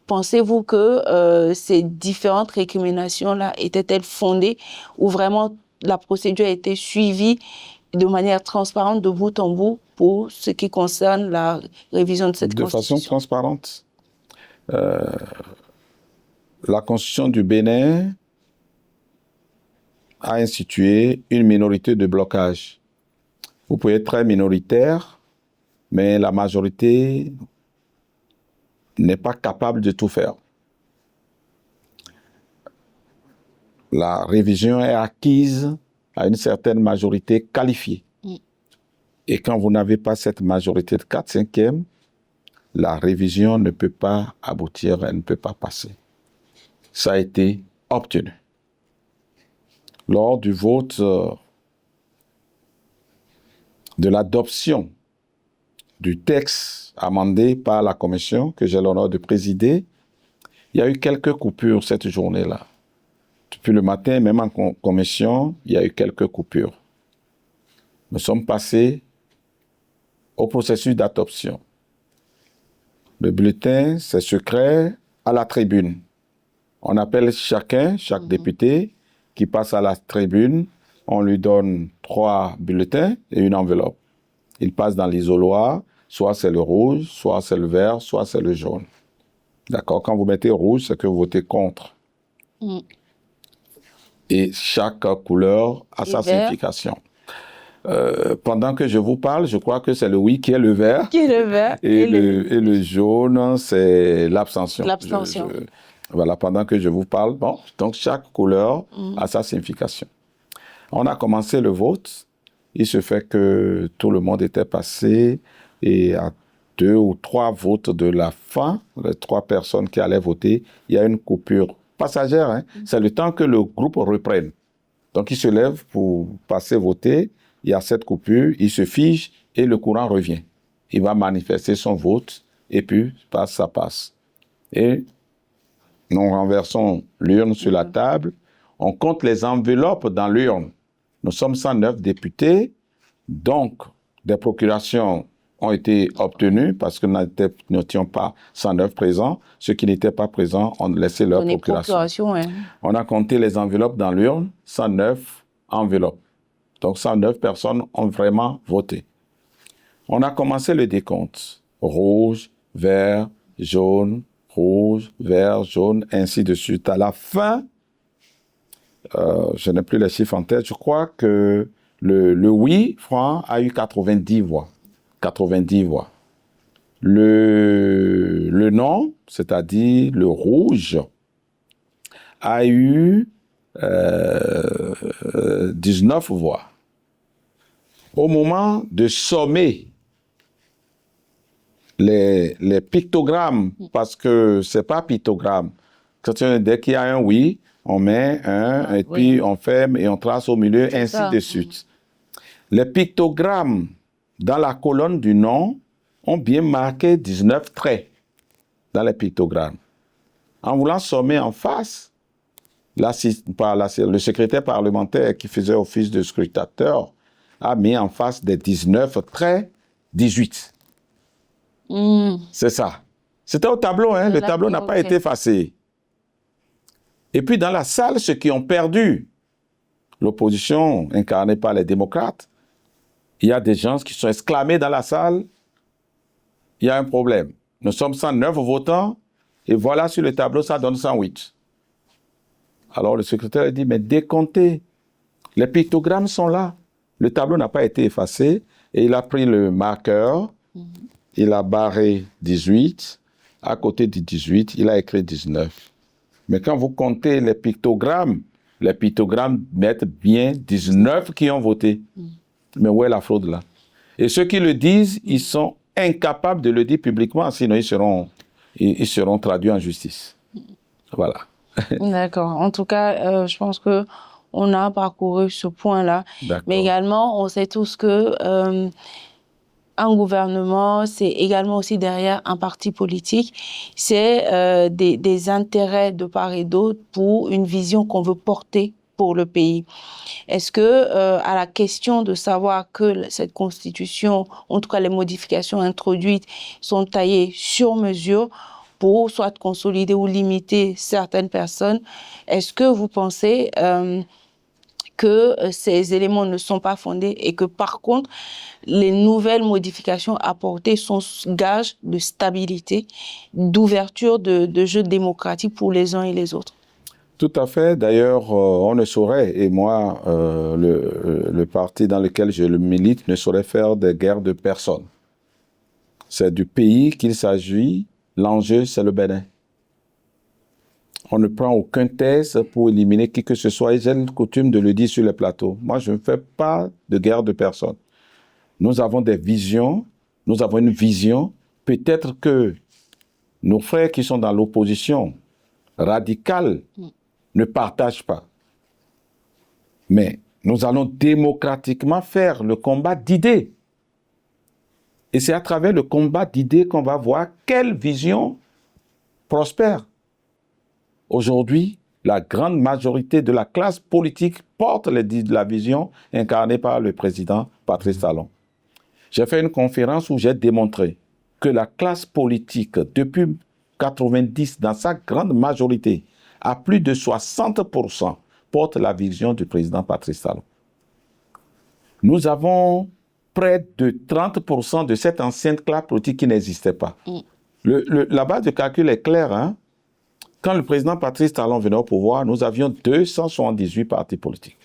pensez-vous que ces différentes récriminations-là étaient-elles fondées ou vraiment la procédure a été suivie de manière transparente de bout en bout pour ce qui concerne la révision de cette Constitution? De façon transparente. La Constitution du Bénin a institué une minorité de blocage. Vous pouvez être très minoritaire, mais la majorité n'est pas capable de tout faire. La révision est acquise à une certaine majorité qualifiée. Et quand vous n'avez pas cette majorité de 4/5, la révision ne peut pas aboutir, elle ne peut pas passer. Ça a été obtenu. Lors du vote de l'adoption du texte amendé par la commission que j'ai l'honneur de présider, il y a eu quelques coupures cette journée-là. Depuis le matin, même en commission, il y a eu quelques coupures. Nous sommes passés au processus d'adoption. Le bulletin, c'est secret à la tribune. On appelle chaque député qui passe à la tribune. On lui donne 3 bulletins et une enveloppe. Il passe dans l'isoloir, soit c'est le rouge, soit c'est le vert, soit c'est le jaune. D'accord? Quand vous mettez rouge, c'est que vous votez contre. Et chaque couleur a sa signification. Pendant que je vous parle, je crois que c'est le oui qui est le vert. Qui est le vert. Et le jaune, c'est l'abstention. L'abstention. Voilà, pendant que je vous parle. Bon, donc chaque couleur a sa signification. On a commencé le vote. Il se fait que tout le monde était passé et à 2 ou 3 votes de la fin, les 3 personnes qui allaient voter, il y a une coupure passagère. Hein. C'est le temps que le groupe reprenne. Donc, il se lève pour passer voter. Il y a cette coupure, il se fige et le courant revient. Il va manifester son vote et puis ça passe. Et nous renversons l'urne sur la table. On compte les enveloppes dans l'urne. Nous sommes 109 députés, donc des procurations ont été obtenues parce que nous n'étions pas 109 présents. Ceux qui n'étaient pas présents ont laissé leur procuration. Hein. On a compté les enveloppes dans l'urne, 109 enveloppes. Donc 109 personnes ont vraiment voté. On a commencé le décompte. Rouge, vert, jaune, rouge, vert, jaune, ainsi de suite. À la fin, je n'ai plus les chiffres en tête, je crois que le oui, franc, a eu 90 voix. 90 voix. Le non, c'est-à-dire le rouge, a eu 19 voix. Au moment de sommer les pictogrammes, parce que ce n'est pas pictogramme, dès qu'il y a un oui, on met un, et puis on ferme et on trace au milieu, ainsi de suite. Les pictogrammes dans la colonne du non ont bien marqué 19 traits dans les pictogrammes. En voulant sommer en face, le secrétaire parlementaire qui faisait office de scrutateur a mis en face des 19 traits 18. C'est ça. C'était au tableau, hein? Le tableau n'a pas été effacé. Et puis dans la salle, ceux qui ont perdu, l'opposition incarnée par les démocrates, il y a des gens qui sont exclamés dans la salle, il y a un problème. Nous sommes 109 votants, et voilà sur le tableau, ça donne 108. Alors le secrétaire a dit, mais décomptez, les pictogrammes sont là. Le tableau n'a pas été effacé, et il a pris le marqueur, il a barré 18, à côté du 18, il a écrit 19. Mais quand vous comptez les pictogrammes mettent bien 19 qui ont voté. Mais où est la fraude là? Et ceux qui le disent, ils sont incapables de le dire publiquement, sinon ils seront traduits en justice. Voilà. D'accord. En tout cas, je pense qu'on a parcouru ce point-là. Mais également, on sait tous que un gouvernement, c'est également aussi derrière un parti politique. C'est des intérêts de part et d'autre pour une vision qu'on veut porter pour le pays. Est-ce que, à la question de savoir que cette constitution, en tout cas les modifications introduites, sont taillées sur mesure pour soit consolider ou limiter certaines personnes, est-ce que vous pensez que ces éléments ne sont pas fondés et que par contre, les nouvelles modifications apportées sont gage de stabilité, d'ouverture de jeux démocratiques pour les uns et les autres? Tout à fait. D'ailleurs, on ne saurait, et moi, le parti dans lequel je milite ne saurait faire des guerres de personnes. C'est du pays qu'il s'agit. L'enjeu, c'est le Bénin. On ne prend aucun test pour éliminer qui que ce soit. Et j'ai une coutume de le dire sur les plateaux. Moi, je ne fais pas de guerre de personnes. Nous avons des visions. Nous avons une vision. Peut-être que nos frères qui sont dans l'opposition radicale ne partagent pas. Mais nous allons démocratiquement faire le combat d'idées. Et c'est à travers le combat d'idées qu'on va voir quelle vision prospère. Aujourd'hui, la grande majorité de la classe politique porte la vision incarnée par le président Patrice Talon. J'ai fait une conférence où j'ai démontré que la classe politique, depuis 1990, dans sa grande majorité, à plus de 60%, porte la vision du président Patrice Talon. Nous avons près de 30% de cette ancienne classe politique qui n'existait pas. La base de calcul est claire. Hein? Quand le président Patrice Talon venait au pouvoir, nous avions 278 partis politiques.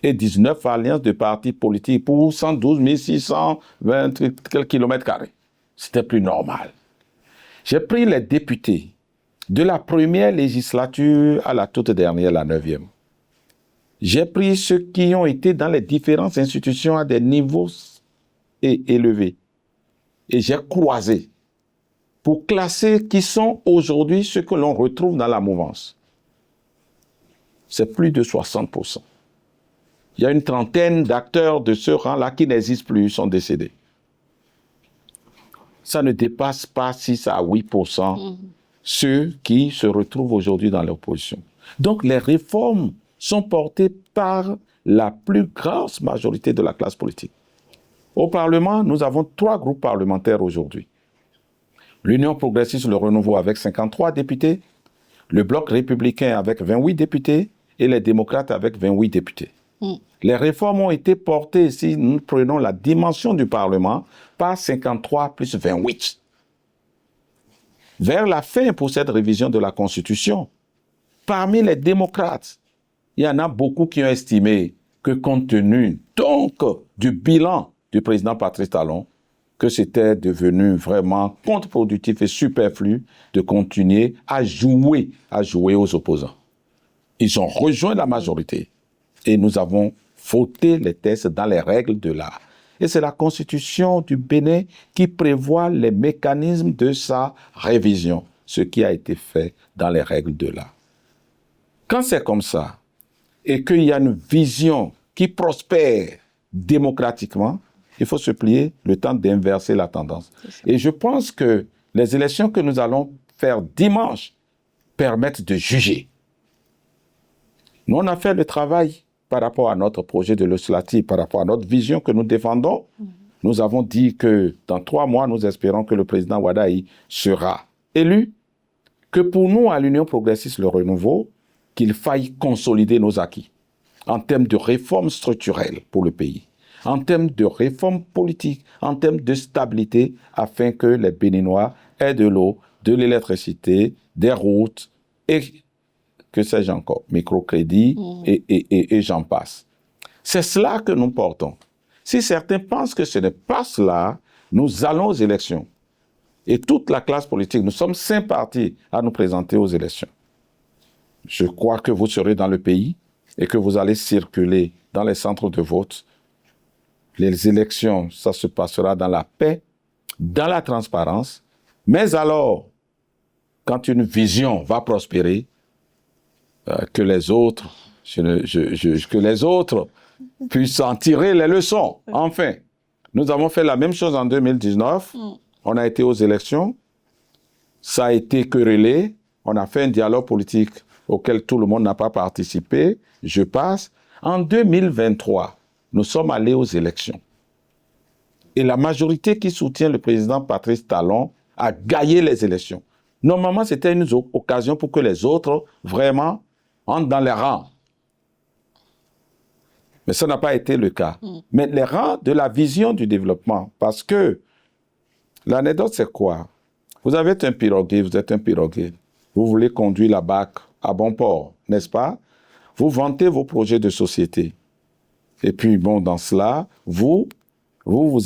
et 19 alliances de partis politiques pour 112 620 kilomètres carrés. C'était plus normal. J'ai pris les députés de la première législature à la toute dernière, la 9e. J'ai pris ceux qui ont été dans les différentes institutions à des niveaux élevés. Et j'ai croisé pour classer qui sont aujourd'hui ceux que l'on retrouve dans la mouvance. C'est plus de 60%. Il y a une trentaine d'acteurs de ce rang-là qui n'existent plus, sont décédés. Ça ne dépasse pas 6 à 8% ceux qui se retrouvent aujourd'hui dans l'opposition. Donc les réformes sont portées par la plus grosse majorité de la classe politique. Au Parlement, nous avons 3 groupes parlementaires aujourd'hui. L'Union progressiste, le renouveau avec 53 députés, le Bloc républicain avec 28 députés et les démocrates avec 28 députés. Les réformes ont été portées, si nous prenons la dimension du Parlement, par 53 plus 28. Vers la fin, pour cette révision de la Constitution, parmi les démocrates, il y en a beaucoup qui ont estimé que compte tenu donc du bilan du président Patrice Talon, que c'était devenu vraiment contre-productif et superflu de continuer à jouer aux opposants. Ils ont rejoint la majorité et nous avons voté les textes dans les règles de l'art. Et c'est la Constitution du Bénin qui prévoit les mécanismes de sa révision, ce qui a été fait dans les règles de l'art. Quand c'est comme ça, et qu'il y a une vision qui prospère démocratiquement, il faut se plier le temps d'inverser la tendance. Et je pense que les élections que nous allons faire dimanche permettent de juger. Nous, on a fait le travail par rapport à notre projet de législative, par rapport à notre vision que nous défendons. Nous avons dit que dans 3 mois, nous espérons que le président Wadaï sera élu, que pour nous, à l'Union progressiste, le renouveau, qu'il faille consolider nos acquis en termes de réformes structurelles pour le pays, en termes de réformes politiques, en termes de stabilité, afin que les Béninois aient de l'eau, de l'électricité, des routes et que sais-je encore, microcrédit et j'en passe. C'est cela que nous portons. Si certains pensent que ce n'est pas cela, nous allons aux élections. Et toute la classe politique, nous sommes 5 partis à nous présenter aux élections. Je crois que vous serez dans le pays et que vous allez circuler dans les centres de vote. Les élections, ça se passera dans la paix, dans la transparence. Mais alors, quand une vision va prospérer, que les autres puissent en tirer les leçons. Enfin, nous avons fait la même chose en 2019. On a été aux élections. Ça a été querellé. On a fait un dialogue politique auquel tout le monde n'a pas participé. Je passe. En 2023, nous sommes allés aux élections. Et la majorité qui soutient le président Patrice Talon a gagné les élections. Normalement, c'était une occasion pour que les autres, vraiment, entrent dans les rangs. Mais ça n'a pas été le cas. Mais les rangs de la vision du développement, parce que l'anecdote, c'est quoi? Vous avez un piroguier, vous êtes un piroguier. Vous voulez conduire la barque à bon port, n'est-ce pas? Vous vantez vos projets de société. Et puis, bon, dans cela, vous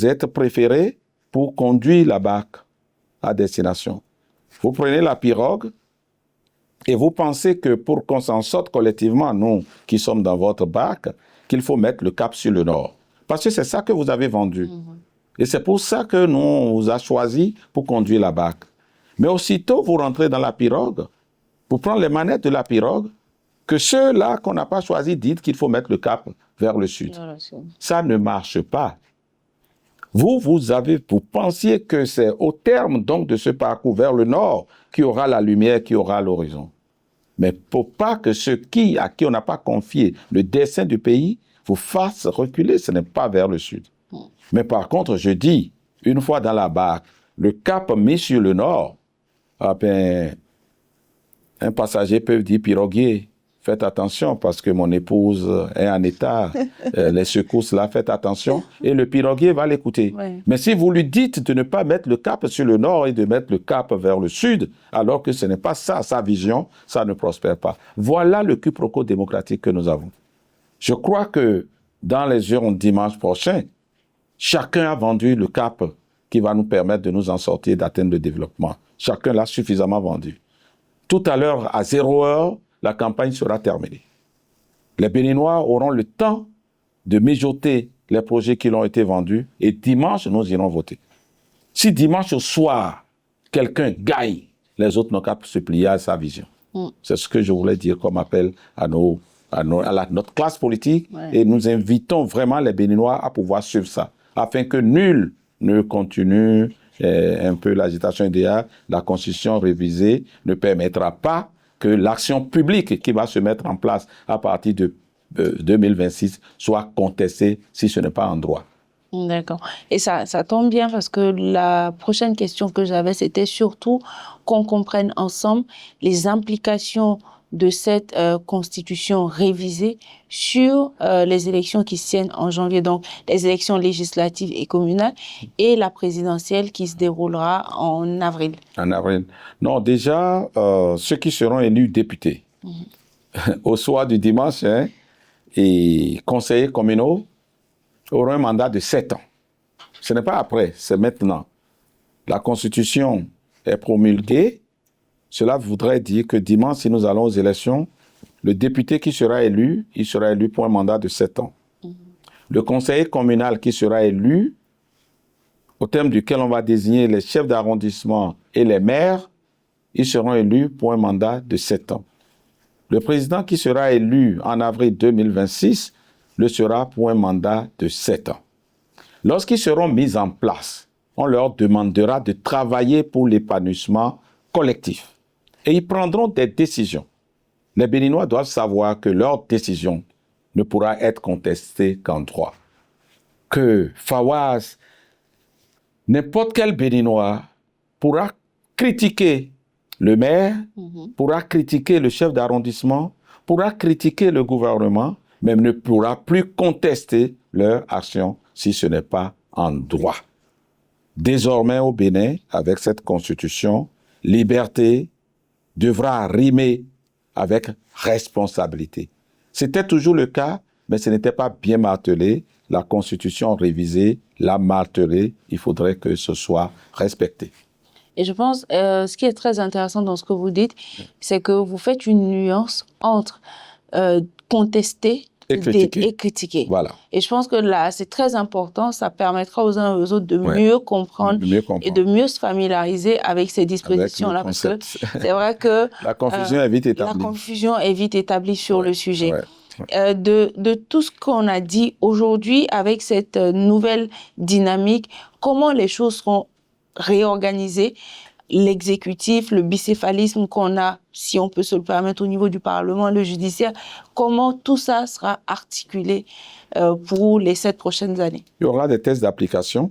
êtes préféré pour conduire la barque à destination. Vous prenez la pirogue, et vous pensez que pour qu'on s'en sorte collectivement, nous qui sommes dans votre barque, qu'il faut mettre le cap sur le nord. Parce que c'est ça que vous avez vendu. Et c'est pour ça que nous, on vous a choisi pour conduire la barque. Mais aussitôt, vous rentrez dans la pirogue, pour prendre les manettes de la pirogue, que ceux-là qu'on n'a pas choisi disent qu'il faut mettre le cap vers le sud. Ça ne marche pas. Vous pensiez que c'est au terme donc de ce parcours vers le nord qu'il y aura la lumière, qu'il y aura l'horizon. Mais pour pas que ceux à qui on n'a pas confié le destin du pays vous fassent reculer, ce n'est pas vers le sud. Mais par contre, je dis, une fois dans la barque, le cap mis sur le nord, un passager peut dire, piroguier, faites attention parce que mon épouse est en état, les secousses là, faites attention, et le piroguier va l'écouter. Oui. Mais si vous lui dites de ne pas mettre le cap sur le nord et de mettre le cap vers le sud, alors que ce n'est pas ça sa vision, ça ne prospère pas. Voilà le quiproquo démocratique que nous avons. Je crois que dans les jours dimanche prochain, chacun a vendu le cap qui va nous permettre de nous en sortir, d'atteindre le développement. Chacun l'a suffisamment vendu. Tout à l'heure, à 0 heure, la campagne sera terminée. Les Béninois auront le temps de mijoter les projets qui ont été vendus et dimanche, nous irons voter. Si dimanche au soir, quelqu'un gagne, les autres n'ont qu'à se plier à sa vision. C'est ce que je voulais dire comme appel à notre classe politique. Et nous invitons vraiment les Béninois à pouvoir suivre ça, afin que nul ne continue un peu l'agitation idéale. La Constitution révisée ne permettra pas que l'action publique qui va se mettre en place à partir de 2026 soit contestée si ce n'est pas en droit. D'accord. Et ça tombe bien parce que la prochaine question que j'avais, c'était surtout qu'on comprenne ensemble les implications de cette constitution révisée sur les élections qui se tiennent en janvier, donc les élections législatives et communales, et la présidentielle qui se déroulera en avril. En avril. Non, déjà, ceux qui seront élus députés au soir du dimanche et conseillers communaux auront un mandat de 7 ans. Ce n'est pas après, c'est maintenant. La Constitution est promulguée. Cela voudrait dire que dimanche, si nous allons aux élections, le député qui sera élu, il sera élu pour un mandat de 7 ans. Le conseiller communal qui sera élu, au terme duquel on va désigner les chefs d'arrondissement et les maires, ils seront élus pour un mandat de 7 ans. Le président qui sera élu en avril 2026 le sera pour un mandat de 7 ans. Lorsqu'ils seront mis en place, on leur demandera de travailler pour l'épanouissement collectif. Et ils prendront des décisions. Les Béninois doivent savoir que leur décision ne pourra être contestée qu'en droit. Que Fawaz, n'importe quel Béninois pourra critiquer le maire, pourra critiquer le chef d'arrondissement, pourra critiquer le gouvernement, mais ne pourra plus contester leur action si ce n'est pas en droit. Désormais au Bénin, avec cette constitution, liberté devra rimer avec responsabilité. C'était toujours le cas, mais ce n'était pas bien martelé. La constitution révisée l'a martelé. Il faudrait que ce soit respecté. Et je pense, ce qui est très intéressant dans ce que vous dites, c'est que vous faites une nuance entre contester et critiquer. Voilà. Et je pense que là, c'est très important. Ça permettra aux uns et aux autres de mieux comprendre et de mieux se familiariser avec ces dispositions-là. Parce que c'est vrai que la confusion est vite établie. La confusion est vite établie sur le sujet. De tout ce qu'on a dit aujourd'hui, avec cette nouvelle dynamique, comment les choses seront réorganisées, l'exécutif, le bicéphalisme qu'on a, si on peut se le permettre, au niveau du Parlement, le judiciaire, comment tout ça sera articulé pour les 7 prochaines années? Il y aura des tests d'application.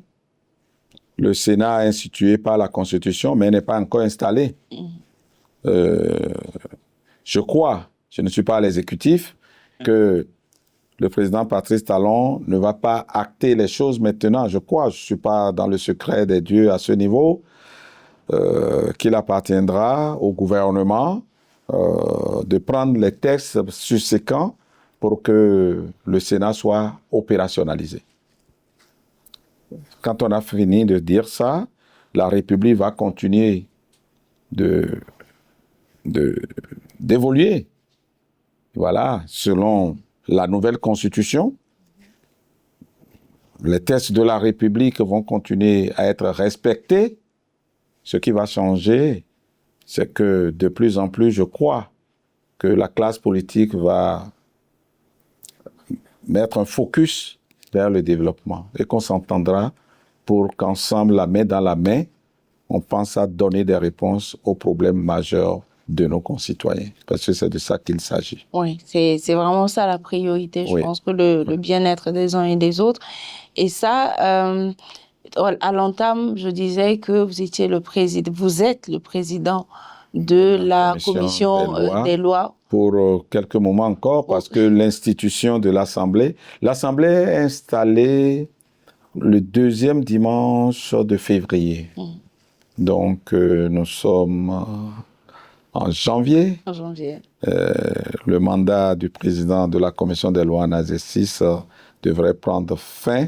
Le Sénat a institué par la Constitution, mais n'est pas encore installé. Je crois, je ne suis pas à l'exécutif, que le président Patrice Talon ne va pas acter les choses maintenant. Je crois, je ne suis pas dans le secret des dieux à ce niveau, qu'il appartiendra au gouvernement de prendre les textes subséquents pour que le Sénat soit opérationnalisé. Quand on a fini de dire ça, la République va continuer d'évoluer. Voilà, selon la nouvelle Constitution, les textes de la République vont continuer à être respectés. Ce qui va changer, c'est que de plus en plus, je crois que la classe politique va mettre un focus vers le développement et qu'on s'entendra pour qu'ensemble, la main dans la main, on pense à donner des réponses aux problèmes majeurs de nos concitoyens, parce que c'est de ça qu'il s'agit. Oui, c'est vraiment ça la priorité. Je pense que le bien-être des uns et des autres. Et ça, à l'entame, je disais que vous êtes le président de la commission des lois. Pour quelques moments encore, parce que l'institution de l'Assemblée est installée le 2e dimanche de février. Donc, nous sommes en janvier. En janvier. Le mandat du président de la commission des lois en exercice devrait prendre fin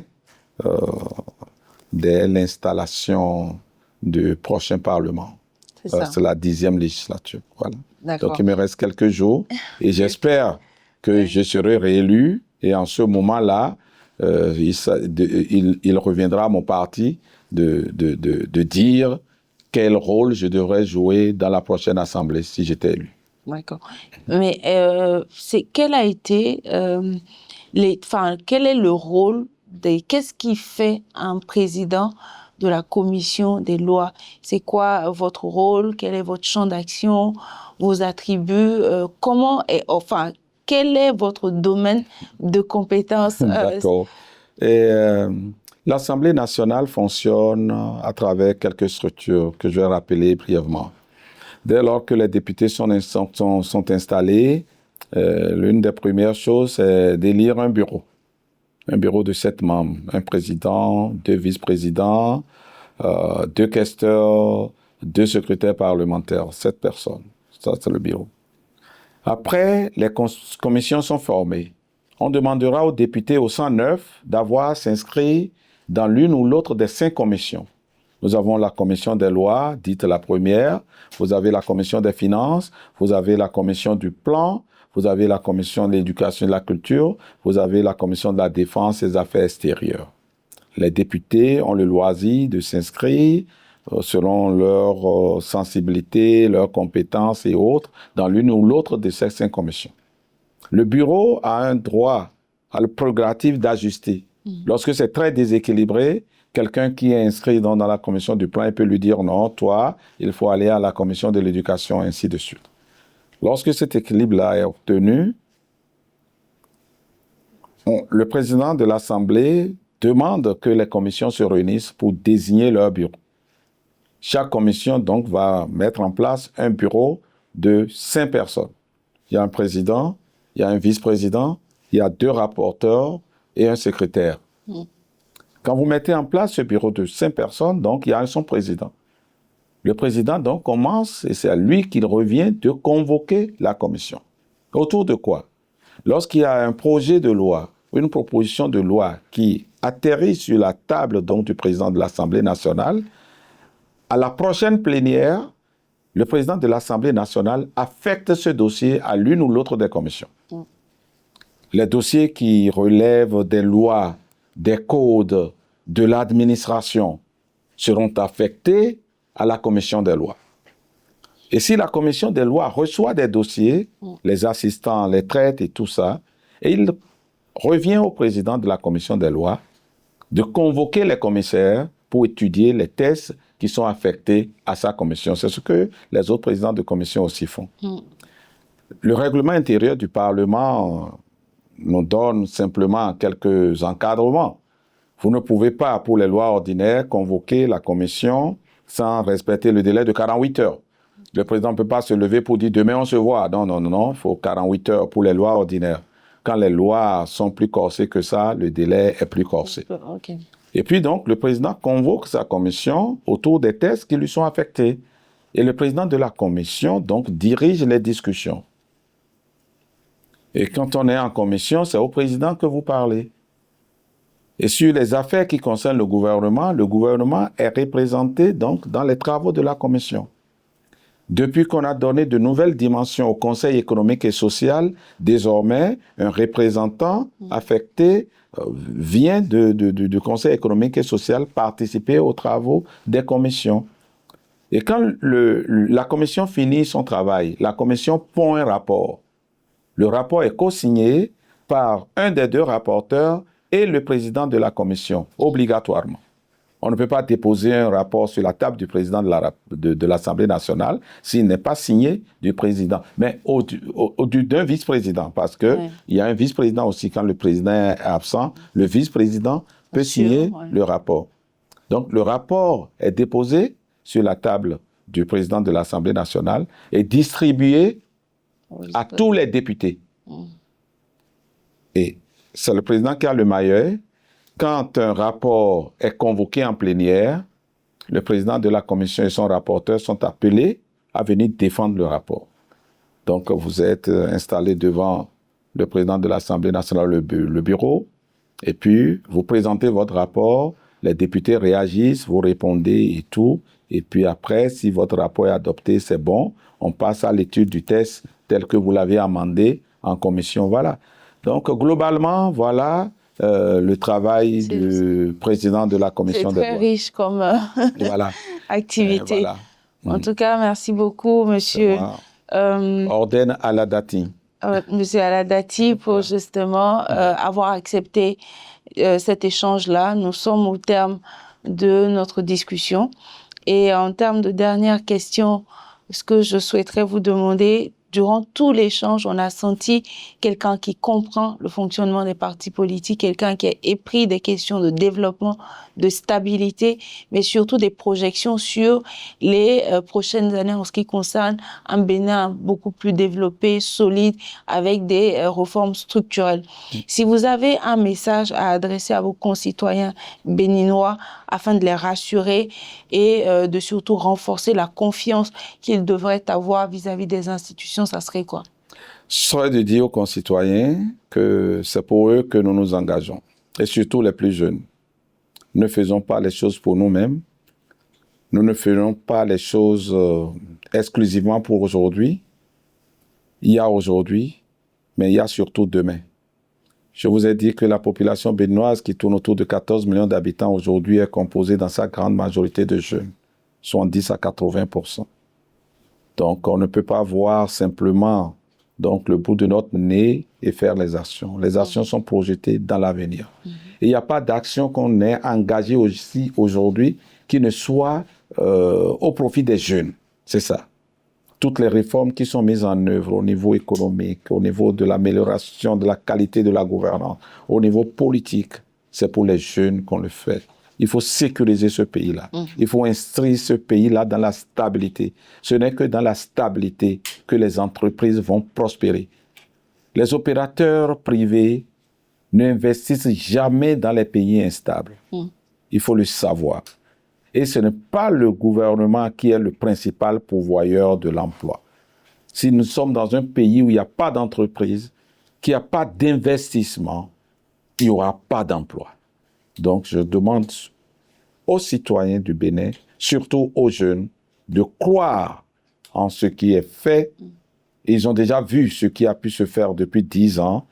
dès l'installation du prochain Parlement. C'est la 10e législature. Voilà. Donc, il me reste quelques jours et j'espère que je serai réélu. Et en ce moment-là, il reviendra à mon parti de dire quel rôle je devrais jouer dans la prochaine assemblée si j'étais élu. D'accord. Mais quel a été, quel est le rôle, qu'est-ce qui fait un président de la commission des lois? C'est quoi votre rôle? Quel est votre champ d'action? Vos attributs? Quel est votre domaine de compétences? D'accord. L'Assemblée nationale fonctionne à travers quelques structures que je vais rappeler brièvement. Dès lors que les députés sont installés, l'une des premières choses, c'est d'élire un bureau. Un bureau de 7 membres, un président, 2 vice-présidents, 2 questeurs, 2 secrétaires parlementaires, 7 personnes. Ça, c'est le bureau. Après, les commissions sont formées. On demandera aux députés au 109 d'avoir s'inscrit dans l'une ou l'autre des 5 commissions. Nous avons la commission des lois, dite la première. Vous avez la commission des finances. Vous avez la commission du plan. Vous avez la commission de l'éducation et de la culture. Vous avez la commission de la défense et des affaires extérieures. Les députés ont le loisir de s'inscrire selon leur sensibilité, leurs compétences et autres dans l'une ou l'autre de ces 5 commissions. Le bureau a un droit, a le prérogative d'ajuster. Lorsque c'est très déséquilibré, quelqu'un qui est inscrit dans la commission du plan, il peut lui dire non, toi, il faut aller à la commission de l'éducation, ainsi de suite. Lorsque cet équilibre-là est obtenu, le président de l'Assemblée demande que les commissions se réunissent pour désigner leur bureau. Chaque commission, donc, va mettre en place un bureau de 5 personnes. Il y a un président, il y a un vice-président, il y a 2 rapporteurs et un secrétaire. Quand vous mettez en place ce bureau de 5 personnes, donc, il y a son président. Le président, donc, commence, et c'est à lui qu'il revient de convoquer la commission. Autour de quoi? Lorsqu'il y a un projet de loi, une proposition de loi qui atterrit sur la table, donc, du président de l'Assemblée nationale, à la prochaine plénière, le président de l'Assemblée nationale affecte ce dossier à l'une ou l'autre des commissions. Les dossiers qui relèvent des lois, des codes, de l'administration seront affectés à la commission des lois. Et si la commission des lois reçoit des dossiers, les assistants les traitent et tout ça, et il revient au président de la commission des lois de convoquer les commissaires pour étudier les textes qui sont affectés à sa commission. C'est ce que les autres présidents de commission aussi font. Le règlement intérieur du Parlement nous donne simplement quelques encadrements. Vous ne pouvez pas, pour les lois ordinaires, convoquer la commission sans respecter le délai de 48 heures. Le président ne peut pas se lever pour dire « demain on se voit ». Non, il faut 48 heures pour les lois ordinaires. Quand les lois sont plus corsées que ça, le délai est plus corsé. Okay. Et puis donc, le président convoque sa commission autour des textes qui lui sont affectés. Et le président de la commission, donc, dirige les discussions. Et quand on est en commission, c'est au président que vous parlez. Et sur les affaires qui concernent le gouvernement est représenté donc dans les travaux de la commission. Depuis qu'on a donné de nouvelles dimensions au Conseil économique et social, désormais, un représentant affecté vient du Conseil économique et social participer aux travaux des commissions. Et quand la commission finit son travail, la commission pond un rapport. Le rapport est co-signé par un des 2 rapporteurs et le président de la commission, obligatoirement. On ne peut pas déposer un rapport sur la table du président de l'Assemblée nationale s'il n'est pas signé du président, mais d'un vice-président, parce qu'il y a un vice-président aussi. Quand le président est absent, le vice-président peut signer le rapport. Donc, le rapport est déposé sur la table du président de l'Assemblée nationale et distribué à tous les députés. Et c'est le président qui a le maillot. Quand un rapport est convoqué en plénière, le président de la commission et son rapporteur sont appelés à venir défendre le rapport. Donc, vous êtes installé devant le président de l'Assemblée nationale, le bureau, et puis vous présentez votre rapport, les députés réagissent, vous répondez et tout, et puis après, si votre rapport est adopté, c'est bon, on passe à l'étude du texte tel que vous l'avez amendé en commission, voilà. Donc, globalement, voilà le travail du président de la commission des lois. C'est très riche comme voilà. activité. Voilà. En tout cas, merci beaucoup, monsieur. Orden Aladati. Monsieur Aladati, pour justement avoir accepté cet échange-là. Nous sommes au terme de notre discussion. Et en termes de dernière question, ce que je souhaiterais vous demander, durant tout l'échange, on a senti quelqu'un qui comprend le fonctionnement des partis politiques, quelqu'un qui est épris des questions de développement, de stabilité, mais surtout des projections sur les prochaines années en ce qui concerne un Bénin beaucoup plus développé, solide, avec des réformes structurelles. Si vous avez un message à adresser à vos concitoyens béninois afin de les rassurer et de surtout renforcer la confiance qu'ils devraient avoir vis-à-vis des institutions, ça serait quoi? Ce serait de dire aux concitoyens que c'est pour eux que nous nous engageons, et surtout les plus jeunes. Ne faisons pas les choses pour nous-mêmes. Nous ne faisons pas les choses exclusivement pour aujourd'hui. Il y a aujourd'hui, mais il y a surtout demain. Je vous ai dit que la population béninoise, qui tourne autour de 14 millions d'habitants aujourd'hui, est composée dans sa grande majorité de jeunes, soit 10 à 80%. Donc, on ne peut pas voir simplement le bout de notre nez et faire les actions. Les actions sont projetées dans l'avenir. Et il n'y a pas d'action qu'on ait engagée aussi aujourd'hui qui ne soit au profit des jeunes. C'est ça. Toutes les réformes qui sont mises en œuvre au niveau économique, au niveau de l'amélioration de la qualité de la gouvernance, au niveau politique, c'est pour les jeunes qu'on le fait. Il faut sécuriser ce pays-là. Il faut inscrire ce pays-là dans la stabilité. Ce n'est que dans la stabilité que les entreprises vont prospérer. Les opérateurs privés n'investissent jamais dans les pays instables. Il faut le savoir. Et ce n'est pas le gouvernement qui est le principal pourvoyeur de l'emploi. Si nous sommes dans un pays où il n'y a pas d'entreprise, qu'il n'y a pas d'investissement, il n'y aura pas d'emploi. Donc, je demande aux citoyens du Bénin, surtout aux jeunes, de croire en ce qui est fait. Ils ont déjà vu ce qui a pu se faire depuis 10 ans.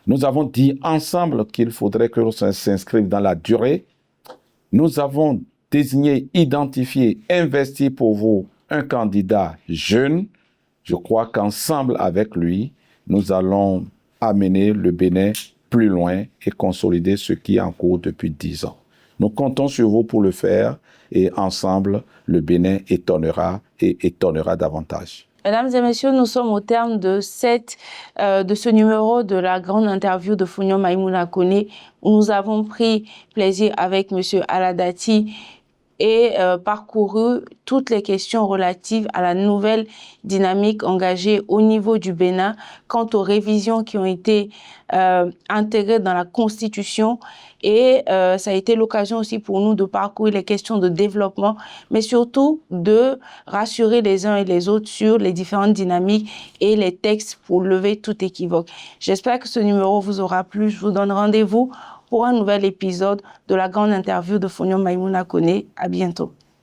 Nous avons dit ensemble qu'il faudrait que l'on s'inscrive dans la durée. Nous avons désigné, identifié, investi pour vous un candidat jeune. Je crois qu'ensemble avec lui, nous allons amener le Bénin plus loin et consolider ce qui est en cours depuis 10 ans. Nous comptons sur vous pour le faire et ensemble, le Bénin étonnera et étonnera davantage. Mesdames et messieurs, nous sommes au terme de ce numéro de la grande interview de Fonyo Maïmouna Koné, où nous avons pris plaisir avec M. Aladati et parcouru toutes les questions relatives à la nouvelle dynamique engagée au niveau du Bénin quant aux révisions qui ont été intégrées dans la Constitution. Et ça a été l'occasion aussi pour nous de parcourir les questions de développement, mais surtout de rassurer les uns et les autres sur les différentes dynamiques et les textes pour lever tout équivoque. J'espère que ce numéro vous aura plu. Je vous donne rendez-vous pour un nouvel épisode de la grande interview de Fonyo Maïmouna Koné. À bientôt.